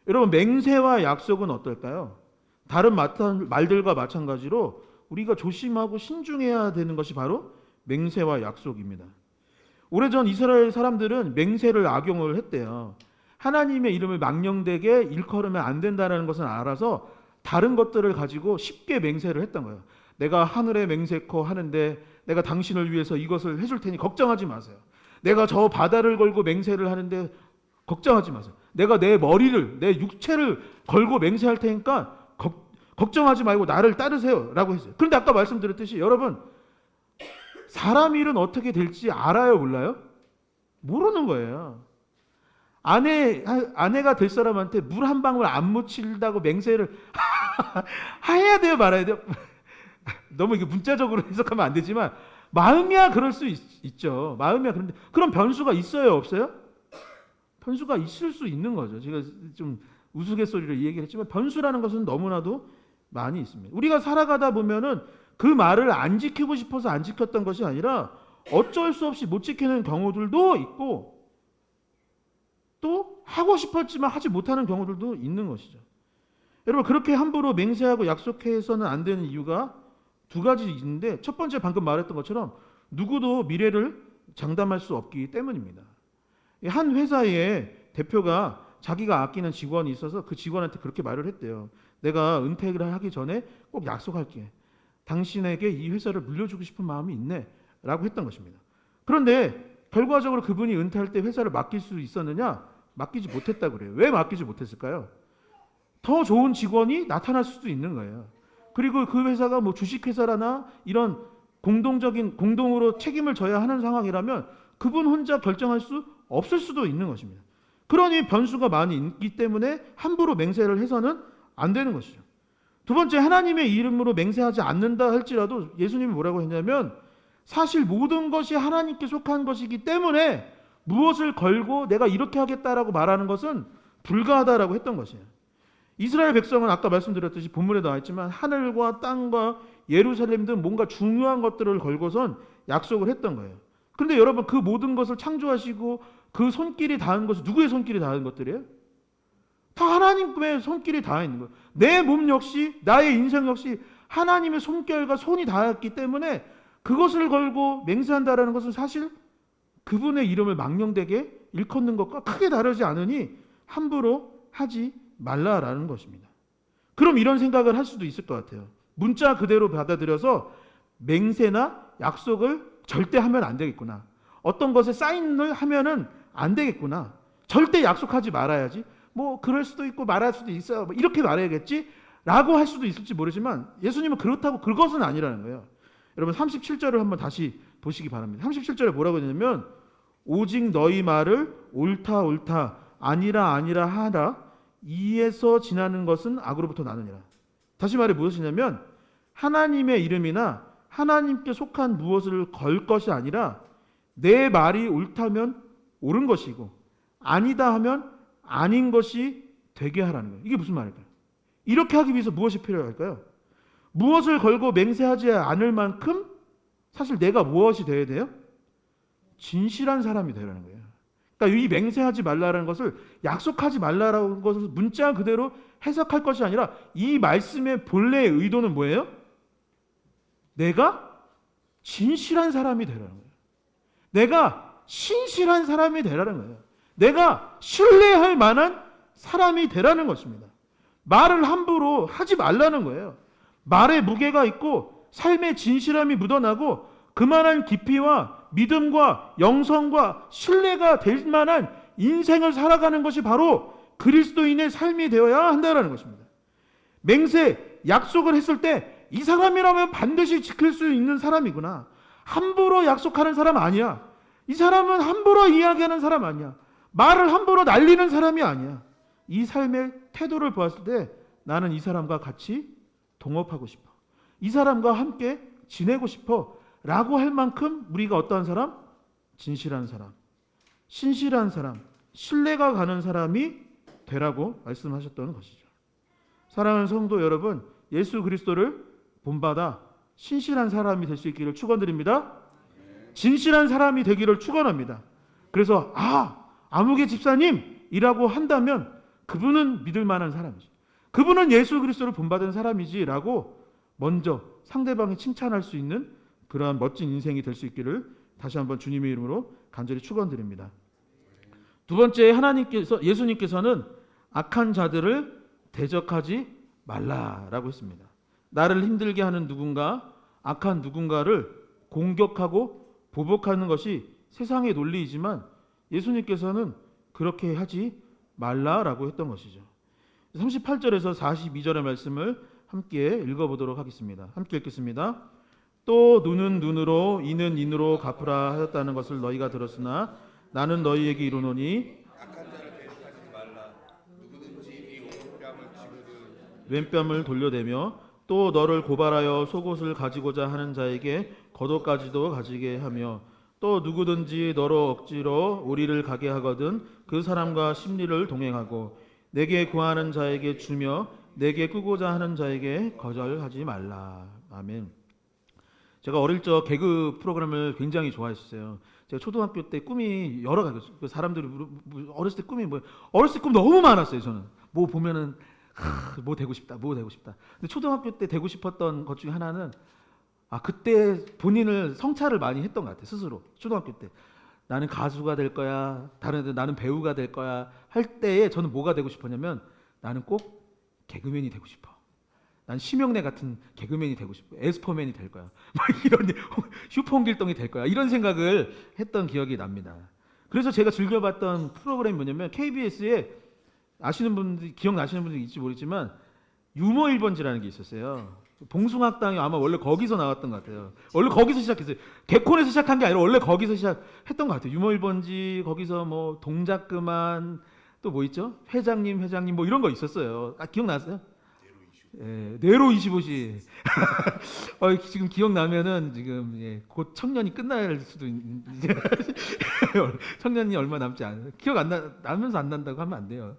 여러분 맹세와 약속은 어떨까요? 다른 말들과 마찬가지로 우리가 조심하고 신중해야 되는 것이 바로 맹세와 약속입니다. 오래전 이스라엘 사람들은 맹세를 악용을 했대요. 하나님의 이름을 망령되게 일컬으면 안 된다는 것을 알아서 다른 것들을 가지고 쉽게 맹세를 했던 거예요. 내가 하늘에 맹세코 하는데 내가 당신을 위해서 이것을 해줄 테니 걱정하지 마세요. 내가 저 바다를 걸고 맹세를 하는데 걱정하지 마세요. 내가 내 머리를 내 육체를 걸고 맹세할 테니까 걱정하지 말고 나를 따르세요 라고 했어요. 그런데 아까 말씀드렸듯이 여러분 사람 일은 어떻게 될지 알아요 몰라요? 모르는 거예요. 아내가 될 사람한테 물 한 방울 안 묻힌다고 맹세를 해야 돼요 말아야 돼요? 너무 이게 문자적으로 해석하면 안 되지만 마음이야 그럴 수 있죠. 마음이야. 그런데 그런 변수가 있어요 없어요? 변수가 있을 수 있는 거죠. 제가 좀 우스갯소리로 이 얘기를 했지만 변수라는 것은 너무나도 많이 있습니다. 우리가 살아가다 보면은 그 말을 안 지키고 싶어서 안 지켰던 것이 아니라 어쩔 수 없이 못 지키는 경우들도 있고 또 하고 싶었지만 하지 못하는 경우들도 있는 것이죠. 여러분 그렇게 함부로 맹세하고 약속해서는 안 되는 이유가 두 가지 있는데 첫 번째 방금 말했던 것처럼 누구도 미래를 장담할 수 없기 때문입니다. 한 회사의 대표가 자기가 아끼는 직원이 있어서 그 직원한테 그렇게 말을 했대요. 내가 은퇴를 하기 전에 꼭 약속할게. 당신에게 이 회사를 물려주고 싶은 마음이 있네 라고 했던 것입니다. 그런데 결과적으로 그분이 은퇴할 때 회사를 맡길 수 있었느냐? 맡기지 못했다고 그래요. 왜 맡기지 못했을까요? 더 좋은 직원이 나타날 수도 있는 거예요. 그리고 그 회사가 뭐 주식회사라나 이런 공동으로 책임을 져야 하는 상황이라면 그분 혼자 결정할 수 없을 수도 있는 것입니다. 그러니 변수가 많이 있기 때문에 함부로 맹세를 해서는 안 되는 것이죠. 두 번째, 하나님의 이름으로 맹세하지 않는다 할지라도 예수님이 뭐라고 했냐면 사실 모든 것이 하나님께 속한 것이기 때문에 무엇을 걸고 내가 이렇게 하겠다라고 말하는 것은 불가하다라고 했던 것이에요. 이스라엘 백성은 아까 말씀드렸듯이 본문에 나와 있지만 하늘과 땅과 예루살렘 등 뭔가 중요한 것들을 걸고선 약속을 했던 거예요. 그런데 여러분, 그 모든 것을 창조하시고 그 손길이 닿은 것은 누구의 손길이 닿은 것들이에요? 다 하나님의 손길이 닿아 있는 거예요. 내 몸 역시, 나의 인생 역시 하나님의 손결과 손이 닿았기 때문에 그것을 걸고 맹세한다라는 것은 사실 그분의 이름을 망령되게 일컫는 것과 크게 다르지 않으니 함부로 하지 말라라는 것입니다. 그럼 이런 생각을 할 수도 있을 것 같아요. 문자 그대로 받아들여서 맹세나 약속을 절대 하면 안 되겠구나. 어떤 것에 사인을 하면은 안 되겠구나. 절대 약속하지 말아야지. 뭐 그럴 수도 있고 말할 수도 있어요. 뭐 이렇게 말해야겠지? 라고 할 수도 있을지 모르지만 예수님은 그렇다고 그것은 아니라는 거예요. 여러분 37절을 한번 다시 보시기 바랍니다. 37절에 뭐라고 했냐면 오직 너희 말을 옳다 옳다 아니라 아니라 하라 이에서 지나는 것은 악으로부터 나느니라. 다시 말해 무엇이냐면 하나님의 이름이나 하나님께 속한 무엇을 걸 것이 아니라 내 말이 옳다면 옳은 것이고 아니다 하면 아닌 것이 되게 하라는 거예요. 이게 무슨 말일까요? 이렇게 하기 위해서 무엇이 필요할까요? 무엇을 걸고 맹세하지 않을 만큼 사실 내가 무엇이 되어야 돼요? 진실한 사람이 되라는 거예요. 그러니까 이 맹세하지 말라라는 것을 약속하지 말라라는 것을 문자 그대로 해석할 것이 아니라 이 말씀의 본래의 의도는 뭐예요? 내가 진실한 사람이 되라는 거예요. 내가 신실한 사람이 되라는 거예요. 내가 신뢰할 만한 사람이 되라는 것입니다. 말을 함부로 하지 말라는 거예요. 말에 무게가 있고 삶의 진실함이 묻어나고 그만한 깊이와 믿음과 영성과 신뢰가 될 만한 인생을 살아가는 것이 바로 그리스도인의 삶이 되어야 한다는 것입니다. 맹세, 약속을 했을 때 이 사람이라면 반드시 지킬 수 있는 사람이구나. 함부로 약속하는 사람 아니야. 이 사람은 함부로 이야기하는 사람 아니야. 말을 함부로 날리는 사람이 아니야. 이 삶의 태도를 보았을 때 나는 이 사람과 같이 동업하고 싶어. 이 사람과 함께 지내고 싶어. 라고 할 만큼 우리가 어떠한 사람? 진실한 사람, 신실한 사람, 신뢰가 가는 사람이 되라고 말씀하셨던 것이죠. 사랑하는 성도 여러분, 예수 그리스도를 본받아 신실한 사람이 될 수 있기를 축원드립니다. 진실한 사람이 되기를 축원합니다. 그래서 아무개 집사님이라고 한다면 그분은 믿을 만한 사람이지. 그분은 예수 그리스도를 본받은 사람이지라고 먼저 상대방이 칭찬할 수 있는 그러한 멋진 인생이 될 수 있기를 다시 한번 주님의 이름으로 간절히 축원드립니다. 두 번째, 예수님께서는 악한 자들을 대적하지 말라라고 했습니다. 나를 힘들게 하는 누군가, 악한 누군가를 공격하고 보복하는 것이 세상의 논리이지만 예수님께서는 그렇게 하지 말라라고 했던 것이죠. 38절에서 42절의 말씀을 함께 읽어보도록 하겠습니다. 함께 읽겠습니다. 또 눈은 눈으로 이는 인으로 갚으라 하였다는 것을 너희가 들었으나 나는 너희에게 이르노니 악한 자를 대적하지 말라. 누구든지 네 오른뺨을 치거든 왼뺨을 돌려대며 또 너를 고발하여 속옷을 가지고자 하는 자에게 겉옷까지도 가지게 하며 또 누구든지 너로 억지로 우리를 가게 하거든 그 사람과 심리를 동행하고 내게 구하는 자에게 주며 내게 꾸고자 하는 자에게 거절하지 말라. 아멘. 제가 어릴 적 개그 프로그램을 굉장히 좋아했었어요. 제가 초등학교 때 꿈이 여러 가지, 사람들이 어렸을 때 꿈이 어렸을 때 꿈 너무 많았어요. 저는 뭐 보면은 뭐 되고 싶다. 근데 초등학교 때 되고 싶었던 것 중에 하나는 그때 본인을 성찰을 많이 했던 것 같아요. 스스로 초등학교 때 나는 가수가 될 거야, 다른 애들 나는 배우가 될 거야 할 때에 저는 뭐가 되고 싶었냐면 나는 꼭 개그맨이 되고 싶어. 난 심영래 같은 개그맨이 되고 싶어. 에스퍼맨이 될 거야. 막 이런 슈퍼홍길동이 될 거야. 이런 생각을 했던 기억이 납니다. 그래서 제가 즐겨봤던 프로그램이 뭐냐면 KBS에 아시는 분들 기억나시는 분들이 있지 모르겠지만 유머 1번지라는 게 있었어요. 봉숭아학당이 아마 원래 거기서 나왔던 것 같아요. 원래 거기서 시작했어요. 개콘에서 시작한 게 아니라 원래 거기서 시작했던 것 같아요. 유머 1번지 거기서 뭐 동작 그만 또 뭐 있죠? 회장님 뭐 이런 거 있었어요. 아, 기억나세요? 예, 네로 25시. 지금 기억나면은 지금 예, 곧 청년이 끝날 수도 이제 청년이 얼마 남지 않아요. 기억 안 나면서 안 난다고 하면 안 돼요.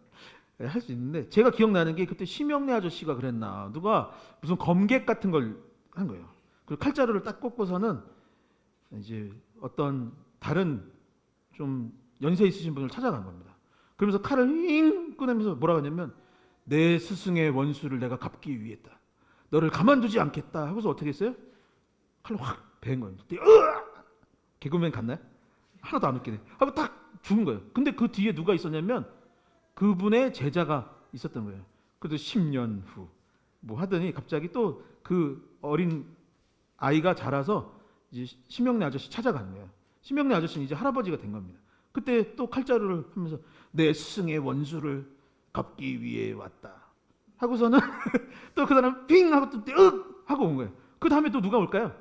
예, 할 수 있는데 제가 기억나는 게 그때 심영래 아저씨가 그랬나 누가 무슨 검객 같은 걸 한 거예요. 그리고 칼자루를 딱 꽂고서는 이제 어떤 다른 좀 연세 있으신 분을 찾아간 겁니다. 그러면서 칼을 윙 꺼내면서 뭐라고 하냐면 내 스승의 원수를 내가 갚기 위해다. 너를 가만두지 않겠다. 하고서 어떻게 했어요? 칼로 확 베인 거예요. 개그맨 같나요? 하나도 안 웃기네. 하고 딱 죽은 거예요. 근데 그 뒤에 누가 있었냐면 그분의 제자가 있었던 거예요. 그래도 10년 후 뭐 하더니 갑자기 또 그 어린 아이가 자라서 이제 심영래 아저씨 찾아가는 거예요. 심영래 아저씨는 이제 할아버지가 된 겁니다. 그때 또 칼자루를 하면서 내 스승의 원수를 갚기 위해 왔다. 하고서는 또 그 사람 핑 하고 또 윽 하고 온 거예요. 그 다음에 또 누가 올까요?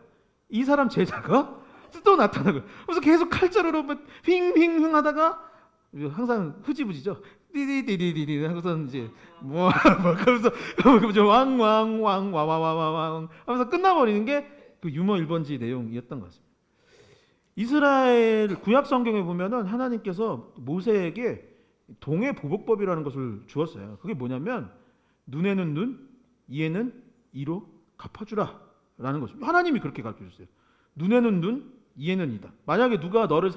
이 사람 제자가 또 나타나고 그래서 계속 칼자루로 핑핑핑 하다가 항상 흐지부지죠. 띠디디디디디 하고서는 이제 뭐 그러면서 왕왕왕 와와와와왕 하면서 끝나버리는 게 그 유머 1번지 내용이었던 것 같습니다. 이스라엘 구약 성경에 보면은 하나님께서 모세에게 동해 보복법이라는 것을 주었어요. 그게 뭐냐면 눈에는 눈, 이에는 이로 갚아주라라는 것입니다. 하나님이 그렇게 가르쳐 주셨어요. 눈에는 눈, 이에는 이다. 만약에 누가 너를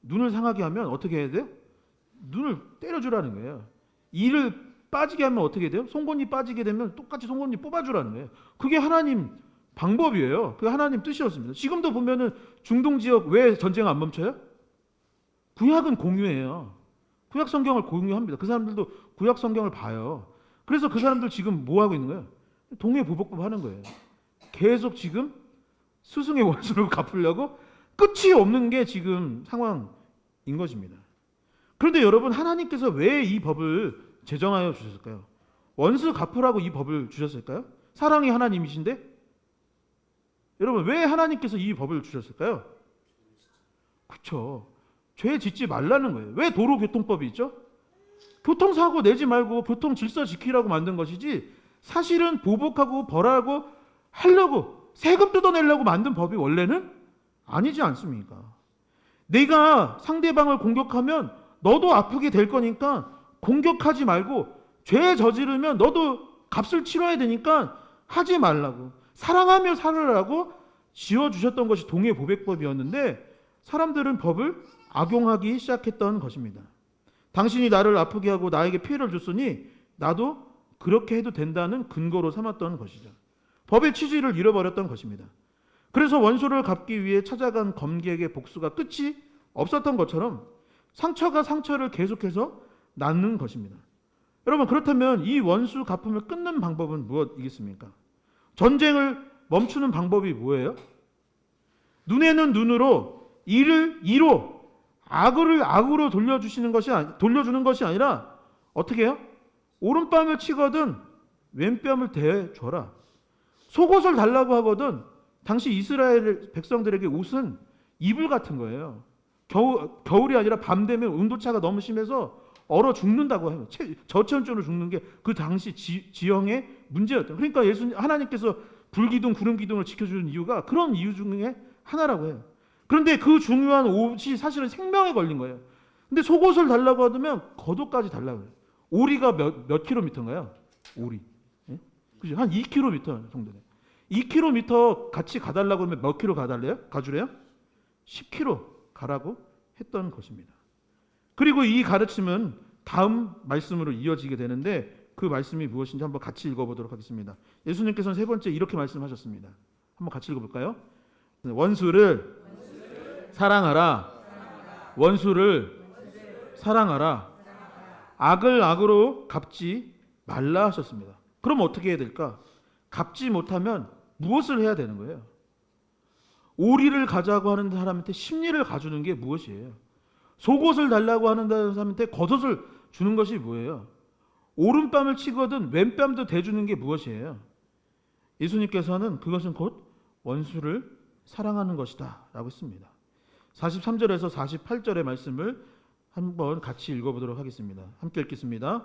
눈을 상하게 하면 어떻게 해야 돼요? 눈을 때려주라는 거예요. 이를 빠지게 하면 어떻게 돼요? 송곳니 빠지게 되면 똑같이 송곳니 뽑아주라는 거예요. 그게 하나님 방법이에요. 그게 하나님 뜻이었습니다. 지금도 보면은 중동 지역 왜 전쟁 안 멈춰요? 구약은 공유해요. 구약 성경을 공유합니다. 그 사람들도 구약 성경을 봐요. 그래서 그 사람들 지금 뭐 하고 있는 거예요? 동해 보복법 하는 거예요. 계속 지금 스승의 원수를 갚으려고 끝이 없는 게 지금 상황인 것입니다. 그런데 여러분 하나님께서 왜 이 법을 제정하여 주셨을까요? 원수 갚으라고 이 법을 주셨을까요? 사랑이 하나님이신데 여러분 왜 하나님께서 이 법을 주셨을까요? 그렇죠. 죄 짓지 말라는 거예요. 왜 도로교통법이 있죠? 교통사고 내지 말고 교통 질서 지키라고 만든 것이지 사실은 보복하고 벌하고 하려고 세금 뜯어내려고 만든 법이 원래는 아니지 않습니까? 내가 상대방을 공격하면 너도 아프게 될 거니까 공격하지 말고 죄 저지르면 너도 값을 치러야 되니까 하지 말라고 사랑하며 살으라고 지어주셨던 것이 동해 보복법이었는데 사람들은 법을 악용하기 시작했던 것입니다. 당신이 나를 아프게 하고 나에게 피해를 줬으니 나도 그렇게 해도 된다는 근거로 삼았던 것이죠. 법의 취지를 잃어버렸던 것입니다. 그래서 원수를 갚기 위해 찾아간 검객의 복수가 끝이 없었던 것처럼 상처가 상처를 계속해서 낳는 것입니다. 여러분 그렇다면 이 원수 갚음을 끊는 방법은 무엇이겠습니까? 전쟁을 멈추는 방법이 뭐예요? 눈에는 눈으로 이를 이로 악을 악으로 돌려주는 것이 아니라 어떻게 해요? 오른뺨을 치거든 왼뺨을 대줘라. 속옷을 달라고 하거든 당시 이스라엘 백성들에게 옷은 이불 같은 거예요. 겨울이 아니라 밤 되면 온도차가 너무 심해서 얼어 죽는다고 해요. 저체온증으로 죽는 게 그 당시 지형의 문제였던. 그러니까 하나님께서 불기둥, 구름기둥을 지켜주는 이유가 그런 이유 중에 하나라고 해요. 그런데 그 중요한 옷이 사실은 생명에 걸린 거예요. 근데 속옷을 달라고 하면 겉옷까지 달라고 해요. 오리가 몇 킬로미터인가요? 오리. 예? 그죠? 한 2km 정도 돼요. 2km 같이 가달라고 하면 몇 킬로 가주래요? 10km 가라고 했던 것입니다. 그리고 이 가르침은 다음 말씀으로 이어지게 되는데 그 말씀이 무엇인지 한번 같이 읽어보도록 하겠습니다. 예수님께서는 세 번째 이렇게 말씀하셨습니다. 한번 같이 읽어볼까요? 원수를 사랑하라. 원수를 사랑하라. 악을 악으로 갚지 말라 하셨습니다. 그럼 어떻게 해야 될까? 갚지 못하면 무엇을 해야 되는 거예요? 오리를 가자고 하는 사람한테 십리를 가주는 게 무엇이에요? 속옷을 달라고 하는 사람한테 겉옷을 주는 것이 뭐예요? 오른뺨을 치거든 왼뺨도 대주는 게 무엇이에요? 예수님께서는 그것은 곧 원수를 사랑하는 것이다 라고 했습니다. 43절에서 48절의 말씀을 한번 같이 읽어보도록 하겠습니다. 함께 읽겠습니다.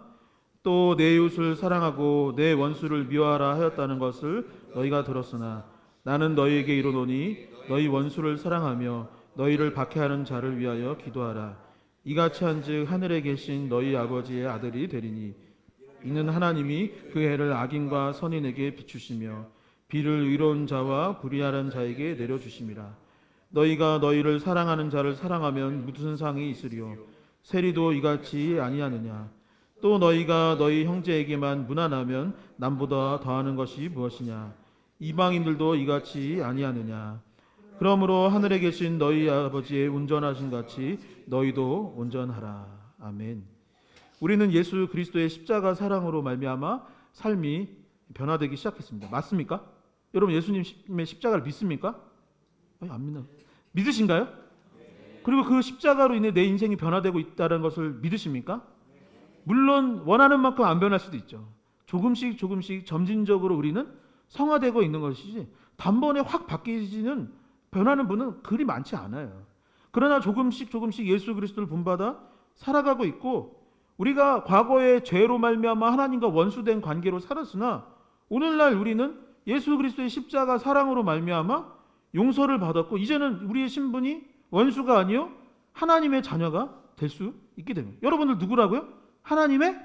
또 내 이웃을 사랑하고 내 원수를 미워하라 하였다는 것을 너희가 들었으나 나는 너희에게 이르노니 너희 원수를 사랑하며 너희를 박해하는 자를 위하여 기도하라. 이같이 한즉 하늘에 계신 너희 아버지의 아들이 되리니 이는 하나님이 그 해를 악인과 선인에게 비추시며 비를 의로운 자와 불의하는 자에게 내려주심이라. 너희가 너희를 사랑하는 자를 사랑하면 무슨 상이 있으리요? 세리도 이같이 아니하느냐? 또 너희가 너희 형제에게만 무난하면 남보다 더하는 것이 무엇이냐? 이방인들도 이같이 아니하느냐? 그러므로 하늘에 계신 너희 아버지의 온전하신 같이 너희도 온전하라. 아멘. 우리는 예수 그리스도의 십자가 사랑으로 말미암아 삶이 변화되기 시작했습니다. 맞습니까? 여러분 예수님의 십자가를 믿습니까? 안 믿나? 믿으신가요? 그리고 그 십자가로 인해 내 인생이 변화되고 있다는 것을 믿으십니까? 물론 원하는 만큼 안 변할 수도 있죠. 조금씩 점진적으로 우리는 성화되고 있는 것이지 단번에 확 바뀌지는 변하는 분은 그리 많지 않아요. 그러나 조금씩 예수 그리스도를 본받아 살아가고 있고 우리가 과거의 죄로 말미암아 하나님과 원수된 관계로 살았으나 오늘날 우리는 예수 그리스도의 십자가 사랑으로 말미암아 용서를 받았고 이제는 우리의 신분이 원수가 아니요 하나님의 자녀가 될 수 있게 됩니다. 여러분들 누구라고요? 하나님의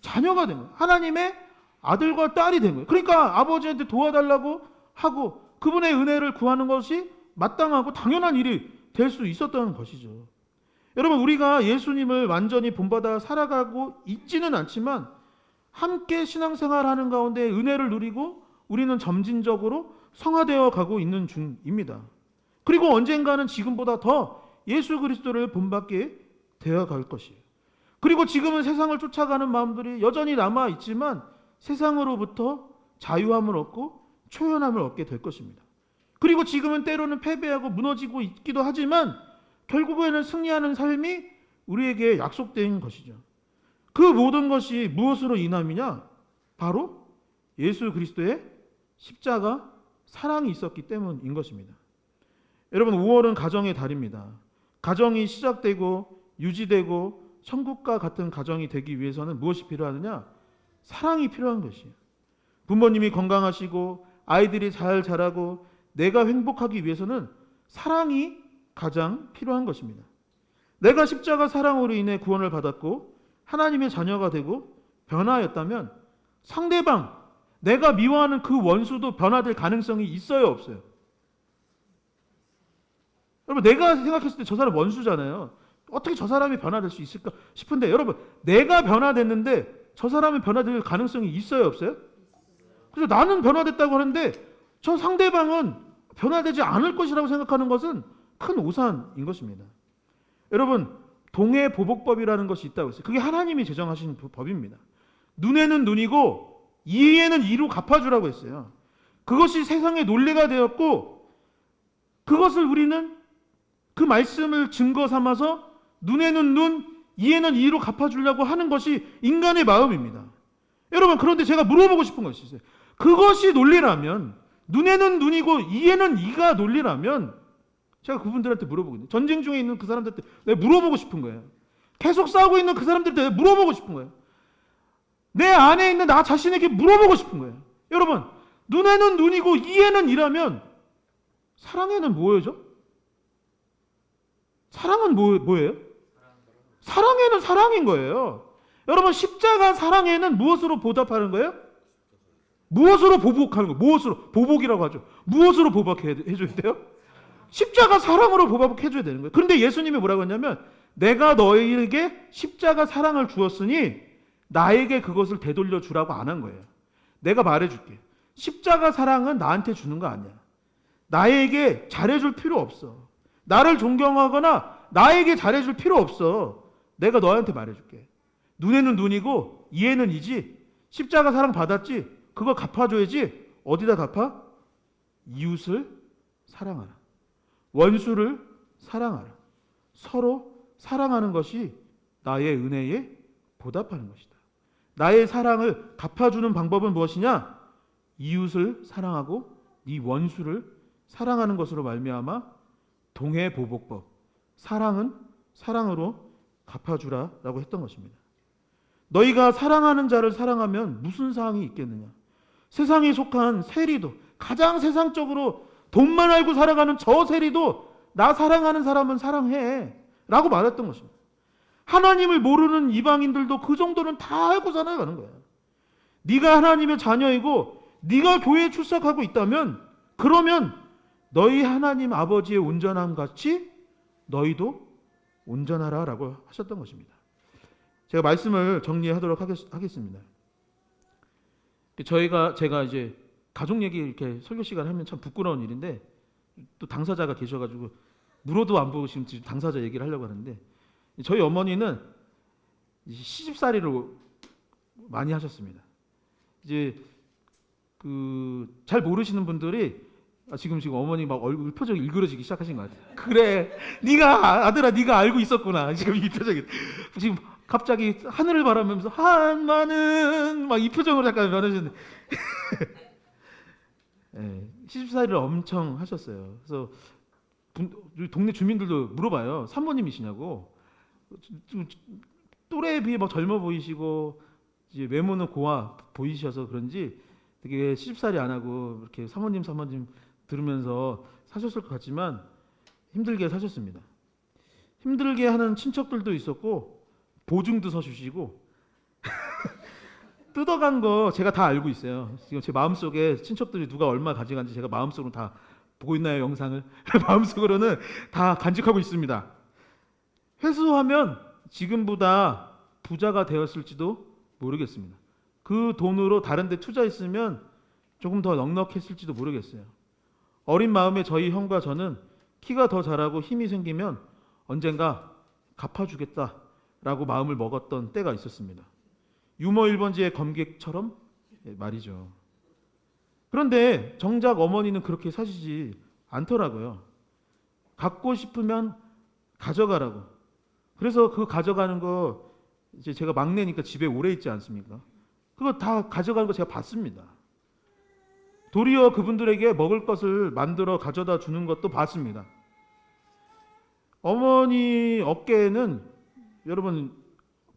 자녀가 된 거예요. 하나님의 아들과 딸이 된 거예요. 그러니까 아버지한테 도와달라고 하고 그분의 은혜를 구하는 것이 마땅하고 당연한 일이 될 수 있었다는 것이죠. 여러분 우리가 예수님을 완전히 본받아 살아가고 있지는 않지만 함께 신앙생활하는 가운데 은혜를 누리고 우리는 점진적으로 성화되어 가고 있는 중입니다. 그리고 언젠가는 지금보다 더 예수 그리스도를 본받게 되어 갈 것이에요. 그리고 지금은 세상을 쫓아가는 마음들이 여전히 남아 있지만 세상으로부터 자유함을 얻고 초연함을 얻게 될 것입니다. 그리고 지금은 때로는 패배하고 무너지고 있기도 하지만 결국에는 승리하는 삶이 우리에게 약속된 것이죠. 그 모든 것이 무엇으로 인함이냐? 바로 예수 그리스도의 십자가 사랑이 있었기 때문인 것입니다. 여러분 5월은 가정의 달입니다. 가정이 시작되고 유지되고 천국과 같은 가정이 되기 위해서는 무엇이 필요하느냐? 사랑이 필요한 것이에요. 부모님이 건강하시고 아이들이 잘 자라고 내가 행복하기 위해서는 사랑이 가장 필요한 것입니다. 내가 십자가 사랑으로 인해 구원을 받았고 하나님의 자녀가 되고 변화하였다면 상대방, 내가 미워하는 그 원수도 변화될 가능성이 있어요, 없어요? 여러분 내가 생각했을 때 저 사람 원수잖아요. 어떻게 저 사람이 변화될 수 있을까 싶은데 여러분 내가 변화됐는데 저 사람이 변화될 가능성이 있어요, 없어요? 그래서 나는 변화됐다고 하는데 저 상대방은 변화되지 않을 것이라고 생각하는 것은 큰 오산인 것입니다. 여러분 동해보복법이라는 것이 있다고 했어요. 그게 하나님이 제정하신 법입니다. 눈에는 눈이고 이에는 이로 갚아주라고 했어요. 그것이 세상의 논리가 되었고 그것을 우리는 그 말씀을 증거 삼아서 눈에는 눈, 이에는 이로 갚아주려고 하는 것이 인간의 마음입니다. 여러분 그런데 제가 물어보고 싶은 것이 있어요. 그것이 논리라면 눈에는 눈이고 이에는 이가 논리라면 제가 그분들한테 물어보거든요. 전쟁 중에 있는 그 사람들한테 내가 물어보고 싶은 거예요. 계속 싸우고 있는 그 사람들한테 내가 물어보고 싶은 거예요. 내 안에 있는 나 자신에게 물어보고 싶은 거예요. 여러분 눈에는 눈이고 이에는 이라면 사랑에는 뭐예요? 사랑은 뭐예요? 사랑에는 사랑인 거예요. 여러분 십자가 사랑에는 무엇으로 보답하는 거예요? 무엇으로 보복하는 거예요? 무엇으로? 보복이라고 하죠. 무엇으로 보복해줘야 돼요? 십자가 사랑으로 보복해줘야 되는 거예요. 그런데 예수님이 뭐라고 했냐면 내가 너희에게 십자가 사랑을 주었으니 나에게 그것을 되돌려 주라고 안 한 거예요. 내가 말해줄게. 십자가 사랑은 나한테 주는 거 아니야. 나에게 잘해줄 필요 없어. 나를 존경하거나 나에게 잘해줄 필요 없어. 내가 너한테 말해줄게. 눈에는 눈이고 이에는 이지 십자가 사랑 받았지? 그거 갚아줘야지. 어디다 갚아? 이웃을 사랑하라. 원수를 사랑하라. 서로 사랑하는 것이 나의 은혜에 보답하는 것이다. 나의 사랑을 갚아주는 방법은 무엇이냐? 이웃을 사랑하고 네 원수를 사랑하는 것으로 말미암아 동해보복법, 사랑은 사랑으로 갚아주라라고 했던 것입니다. 너희가 사랑하는 자를 사랑하면 무슨 사항이 있겠느냐? 세상에 속한 세리도, 가장 세상적으로 돈만 알고 살아가는 저 세리도 나 사랑하는 사람은 사랑해 라고 말했던 것입니다. 하나님을 모르는 이방인들도 그 정도는 다 알고 살아가는 거야. 네가 하나님의 자녀이고 네가 교회에 출석하고 있다면 그러면 너희 하나님 아버지의 온전함 같이 너희도 온전하라 라고 하셨던 것입니다. 제가 말씀을 정리하도록 하겠습니다. 제가 이제 가족 얘기 이렇게 설교 시간 하면 참 부끄러운 일인데 또 당사자가 계셔가지고 물어도 안 보시면 당사자 얘기를 하려고 하는데 저희 어머니는 시집살이를 많이 하셨습니다. 이제 잘 모르시는 분들이 지금 어머니 막 얼굴 표정이 일그러지기 시작하신 것 같아요. 그래, 아들아, 네가 알고 있었구나. 지금 이 표정이 지금 갑자기 하늘을 바라보면서 한마는 막 이 표정으로 약간 변하셨는데 네, 시집살이를 엄청 하셨어요. 그래서 동네 주민들도 물어봐요. 산모님이시냐고. 또래에 비해 막 젊어 보이시고 이제 외모는 고와 보이셔서 그런지 되게 시집살이 안 하고 이렇게 사모님 들으면서 사셨을 것 같지만 힘들게 사셨습니다. 힘들게 하는 친척들도 있었고 보증도 서주시고 뜯어간 거 제가 다 알고 있어요. 지금 제 마음속에 친척들이 누가 얼마 가져간지 제가 마음속으로 다 보고 있나요, 영상을? 마음속으로는 다 간직하고 있습니다. 회수하면 지금보다 부자가 되었을지도 모르겠습니다. 그 돈으로 다른 데 투자했으면 조금 더 넉넉했을지도 모르겠어요. 어린 마음에 저희 형과 저는 키가 더 자라고 힘이 생기면 언젠가 갚아주겠다라고 마음을 먹었던 때가 있었습니다. 유머 1번지의 검객처럼 말이죠. 그런데 정작 어머니는 그렇게 사시지 않더라고요. 갖고 싶으면 가져가라고. 그래서 그 가져가는 거 이제 제가 막내니까 집에 오래 있지 않습니까? 그거 다 가져가는 거 제가 봤습니다. 도리어 그분들에게 먹을 것을 만들어 가져다 주는 것도 봤습니다. 어머니 어깨는 여러분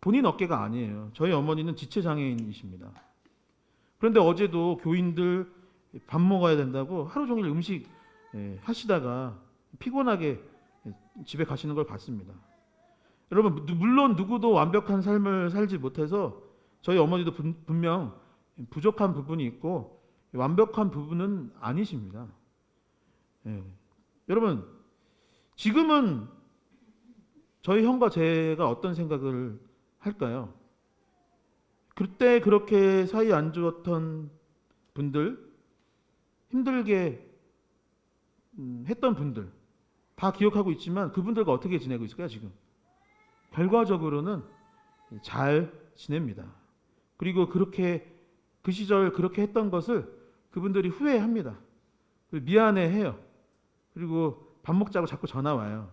본인 어깨가 아니에요. 저희 어머니는 지체장애인이십니다. 그런데 어제도 교인들 밥 먹어야 된다고 하루 종일 음식 하시다가 피곤하게 집에 가시는 걸 봤습니다. 여러분 물론 누구도 완벽한 삶을 살지 못해서 저희 어머니도 분명 부족한 부분이 있고 완벽한 부분은 아니십니다. 여러분 지금은 저희 형과 제가 어떤 생각을 할까요? 그때 그렇게 사이 안 좋았던 분들, 힘들게 했던 분들 다 기억하고 있지만 그분들과 어떻게 지내고 있을까요 지금? 결과적으로는 잘 지냅니다. 그리고 그렇게 그 시절 그렇게 했던 것을 그분들이 후회합니다. 미안해해요. 그리고 밥 먹자고 자꾸 전화 와요.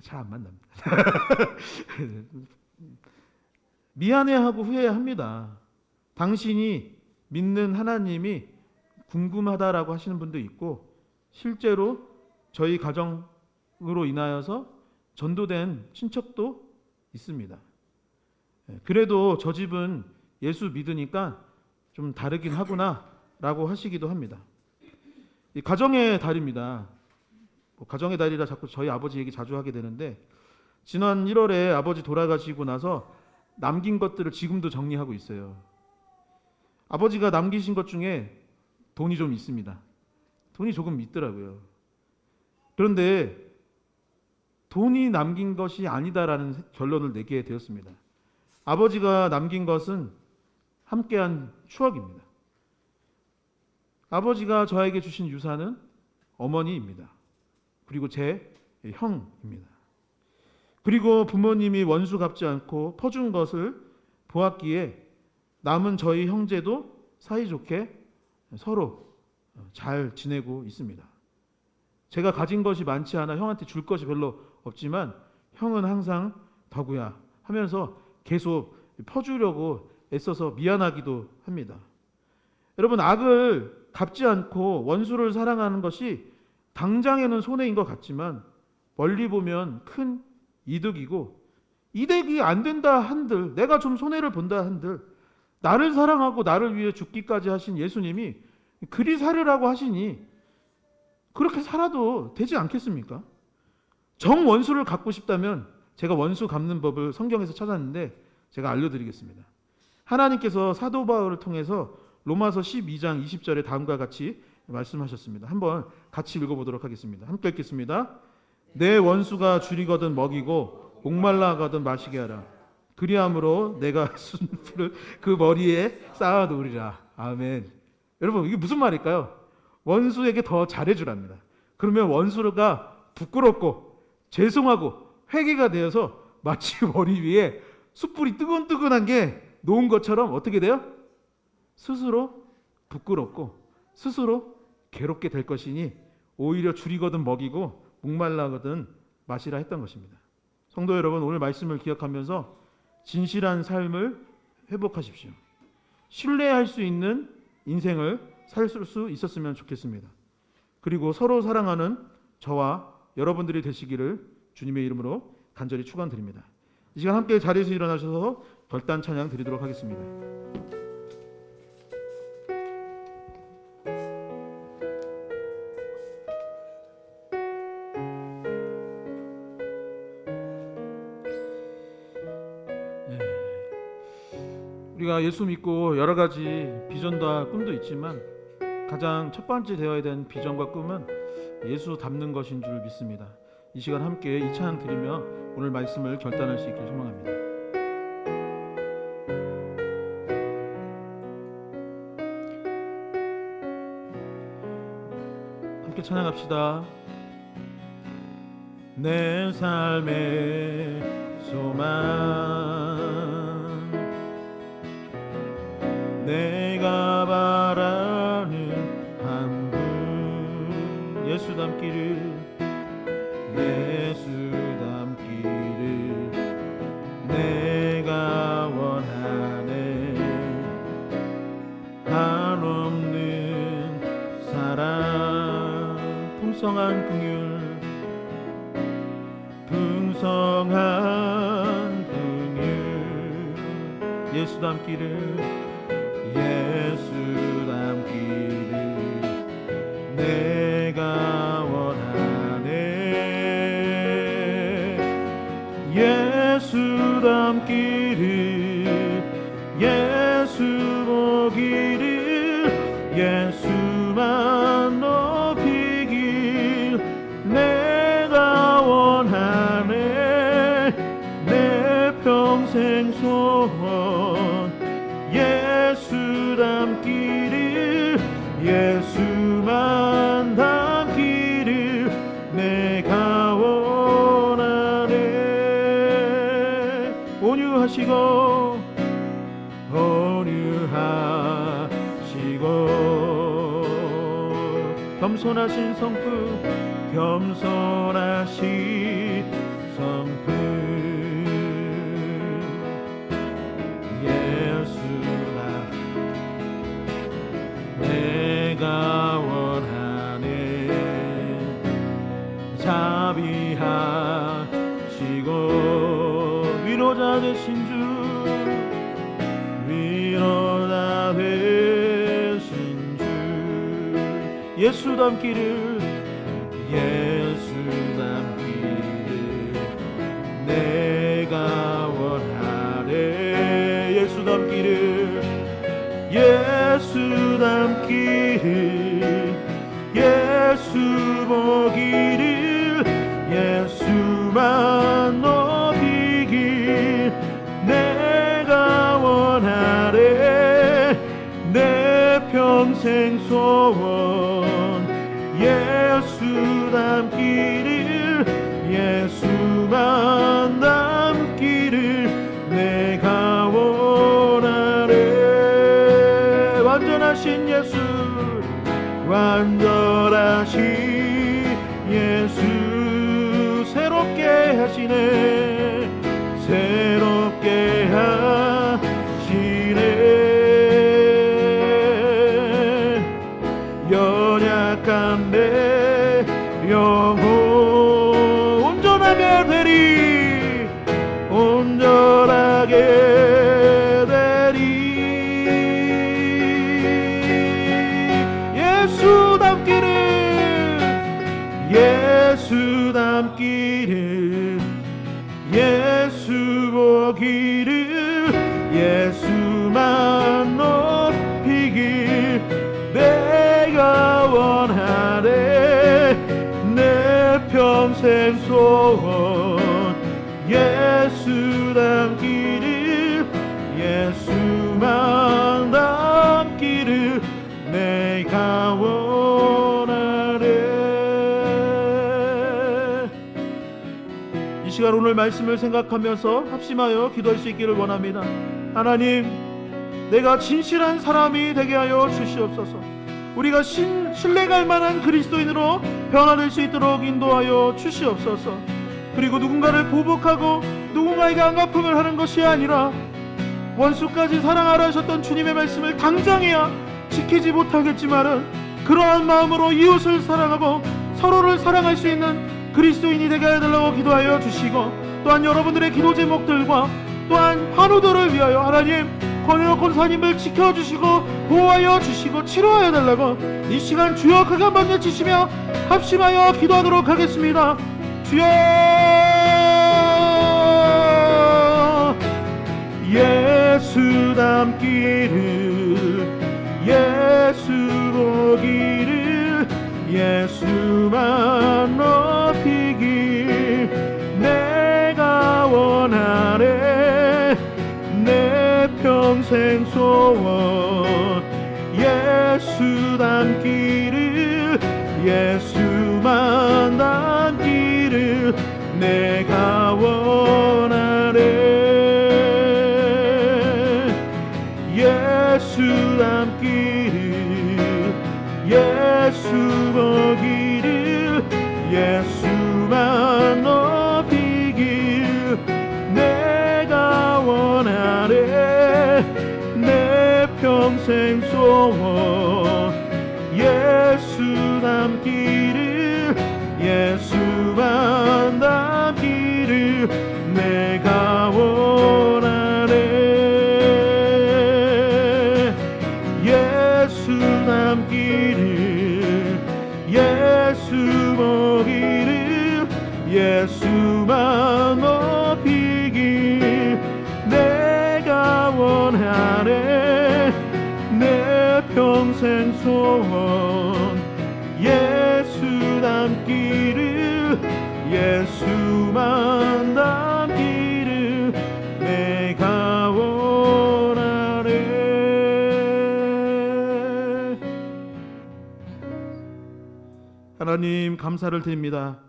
잘 안 만납니다. 미안해하고 후회합니다. 당신이 믿는 하나님이 궁금하다라고 하시는 분도 있고 실제로 저희 가정으로 인하여서 전도된 친척도 있습니다. 그래도 저 집은 예수 믿으니까 좀 다르긴 하구나라고 하시기도 합니다. 이 가정의 달입니다. 가정의 달이라 자꾸 저희 아버지 얘기 자주 하게 되는데 지난 1월에 아버지 돌아가시고 나서 남긴 것들을 지금도 정리하고 있어요. 아버지가 남기신 것 중에 돈이 좀 있습니다. 돈이 조금 있더라고요. 그런데 돈이 남긴 것이 아니다라는 결론을 내게 되었습니다. 아버지가 남긴 것은 함께한 추억입니다. 아버지가 저에게 주신 유산은 어머니입니다. 그리고 제 형입니다. 그리고 부모님이 원수 갚지 않고 퍼준 것을 보았기에 남은 저희 형제도 사이좋게 서로 잘 지내고 있습니다. 제가 가진 것이 많지 않아 형한테 줄 것이 별로 없지만 형은 항상 덕우야 하면서 계속 퍼주려고 애써서 미안하기도 합니다. 여러분, 악을 갚지 않고 원수를 사랑하는 것이 당장에는 손해인 것 같지만 멀리 보면 큰 이득이고, 이득이 안 된다 한들, 내가 좀 손해를 본다 한들, 나를 사랑하고 나를 위해 죽기까지 하신 예수님이 그리 살으라고 하시니 그렇게 살아도 되지 않겠습니까? 정 원수를 갚고 싶다면 제가 원수 갚는 법을 성경에서 찾았는데 제가 알려드리겠습니다. 하나님께서 사도 바울을 통해서 로마서 12장 20절에 다음과 같이 말씀하셨습니다. 한번 같이 읽어보도록 하겠습니다. 함께 읽겠습니다. 내 원수가 줄이거든 먹이고 목말라거든 마시게 하라. 그리함으로 내가 순풀을 그 머리에 쌓아 놓으리라. 아멘. 여러분, 이게 무슨 말일까요? 원수에게 더 잘해주랍니다. 그러면 원수가 부끄럽고 죄송하고 회개가 되어서 마치 머리 위에 숯불이 뜨끈뜨끈한 게 놓은 것처럼 어떻게 돼요? 스스로 부끄럽고 스스로 괴롭게 될 것이니 오히려 줄이거든 먹이고 목말라거든 마시라 했던 것입니다. 성도 여러분, 오늘 말씀을 기억하면서 진실한 삶을 회복하십시오. 신뢰할 수 있는 인생을 살 수 있었으면 좋겠습니다. 그리고 서로 사랑하는 저와 여러분들이 되시기를 주님의 이름으로 간절히 축원드립니다. 이 시간 함께 자리에서 일어나셔서 결단 찬양 드리도록 하겠습니다. 우리가 예수 믿고 여러 가지 비전과 꿈도 있지만 가장 첫 번째 되어야 되는 비전과 꿈은 예수 닮는 것인 줄 믿습니다. 이 시간 함께 이 찬양 드리며 오늘 말씀을 결단할 수 있기를 소망합니다. 함께 찬양합시다. 내 삶의 소망, 내가 바라는 한 분, 예수 닮기를, 예수 닮기를 내가 원하네. 한없는 사랑, 풍성한 긍휼, 풍성한 긍휼, 예수 닮기를, 예수 닮기를 내가 원하네. 예수 닮기를, 예수 보기를, 예수만 높이길 내가 원하네. 내 평생 소원 예수 닮기를, 예수만 닮기를 내가 원하네. 온유하시고 겸손하신 성품, 겸손하신 성품, 예수나 내가 원하네. 자비하시고 위로자 되신 주, 위로자 되신 주, 예수 닮기를, 예수 닮기를 내가 원하네. 예수 닮기를, 예수 닮기를, 예수 보기를, 예수만 높이길 내가 원하네. 내 평생 소원 예수 닮기를, 예수만 닮기를 내가 원하네. 완전하신 예수 새롭게 하시네 새롭게 하시네 연약한 내 영혼 온전하게 되리 온전하게 되리 예수 닮기를 예수 보기를 예수만 높이길 내가 원하네 내 평생 소원 예수 닮기를 예수만 닮기를 내가 원하네. 이 시간 오늘 말씀을 생각하면서 합심하여 기도할 수 있기를 원합니다. 하나님, 내가 진실한 사람이 되게 하여 주시옵소서. 우리가 신뢰갈 만한 그리스도인으로 변화될 수 있도록 인도하여 주시옵소서. 그리고 누군가를 보복하고 누군가에게 안갚음을 하는 것이 아니라 원수까지 사랑하라 하셨던 주님의 말씀을 당장이야 지키지 못하겠지만은 그러한 마음으로 이웃을 사랑하고 서로를 사랑할 수 있는 그리스도인이 되게 해달라고 기도하여 주시고, 또한 여러분들의 기도 제목들과 또한 환우들을 위하여 하나님 권혜옥 권사님을 지켜주시고 보호하여 주시고 치료하여 달라고 이 시간 주여 크게 한번 외치시며 합심하여 기도하도록 하겠습니다. 주여 예수 닮기를 예수 보기를 예수만 높이길 내가 원하네 내 평생 소원 예수 닮기를 예수만 닮기를 내가 원하네 예수 닮기를 예수 보기를 예수만 높이길 내가 원하네 내 평생 소원 예수 닮기를 예수만 닮기를 내가 원하네 예수 닮기를 예수 보기를 예수만 높이길 내가 원하네 내 평생 소원 예수 닮기를 예수만 닮기를 내가 원하네. 하나님 감사를 드립니다.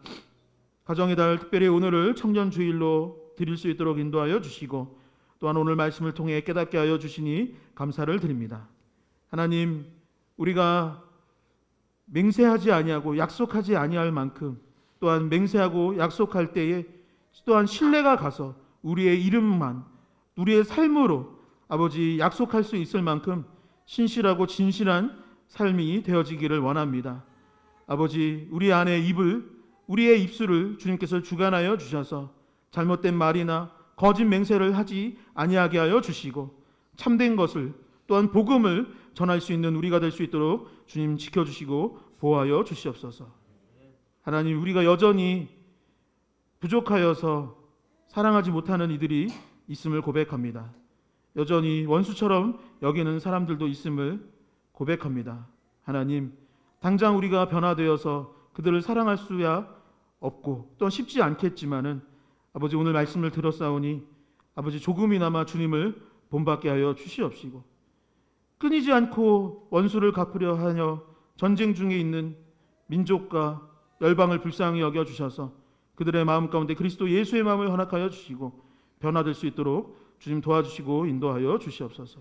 가정의 달 특별히 오늘을 청년주일로 드릴 수 있도록 인도하여 주시고 또한 오늘 말씀을 통해 깨닫게 하여 주시니 감사를 드립니다. 하나님, 우리가 맹세하지 아니하고 약속하지 아니할 만큼 또한 맹세하고 약속할 때에 또한 신뢰가 가서 우리의 이름만 우리의 삶으로 아버지 약속할 수 있을 만큼 신실하고 진실한 삶이 되어지기를 원합니다. 아버지, 우리 안에 우리의 입술을 주님께서 주관하여 주셔서 잘못된 말이나 거짓 맹세를 하지 아니하게 하여 주시고 참된 것을 또한 복음을 전할 수 있는 우리가 될 수 있도록 주님 지켜주시고 보호하여 주시옵소서. 하나님, 우리가 여전히 부족하여서 사랑하지 못하는 이들이 있음을 고백합니다. 여전히 원수처럼 여기는 사람들도 있음을 고백합니다. 하나님, 당장 우리가 변화되어서 그들을 사랑할 수야 없고 또 쉽지 않겠지만은 아버지, 오늘 말씀을 들었사오니 아버지 조금이나마 주님을 본받게 하여 주시옵시고 끊이지 않고 원수를 갚으려 하여 전쟁 중에 있는 민족과 열방을 불쌍히 여겨 주셔서 그들의 마음 가운데 그리스도 예수의 마음을 허락하여 주시고 변화될 수 있도록 주님 도와주시고 인도하여 주시옵소서.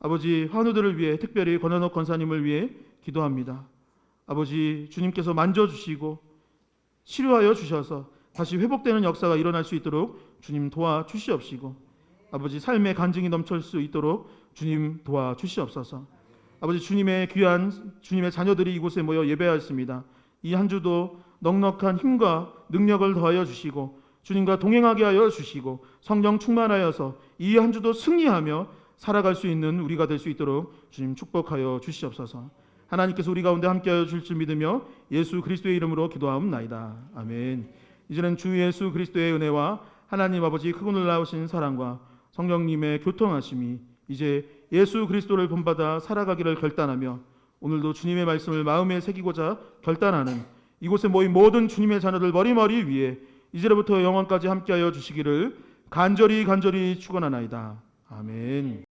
아버지 환우들을 위해 특별히 권한옥 권사님을 위해 기도합니다. 아버지 주님께서 만져주시고 치료하여 주셔서 다시 회복되는 역사가 일어날 수 있도록 주님 도와주시옵시고 아버지 삶의 간증이 넘칠 수 있도록 주님 도와주시옵소서. 아버지 주님의 귀한 주님의 자녀들이 이곳에 모여 예배하였습니다. 이 한 주도 넉넉한 힘과 능력을 더하여 주시고 주님과 동행하게 하여 주시고 성령 충만하여서 이 한 주도 승리하며 살아갈 수 있는 우리가 될 수 있도록 주님 축복하여 주시옵소서. 하나님께서 우리 가운데 함께하여 주실 줄 믿으며 예수 그리스도의 이름으로 기도하옵나이다. 아멘. 이제는 주 예수 그리스도의 은혜와 하나님 아버지 크고 놀라우신 사랑과 성령님의 교통하심이 이제 예수 그리스도를 본받아 살아가기를 결단하며 오늘도 주님의 말씀을 마음에 새기고자 결단하는 이곳에 모인 모든 주님의 자녀들 머리머리 위에 이제로부터 영원까지 함께하여 주시기를 간절히 축원하나이다. 아멘.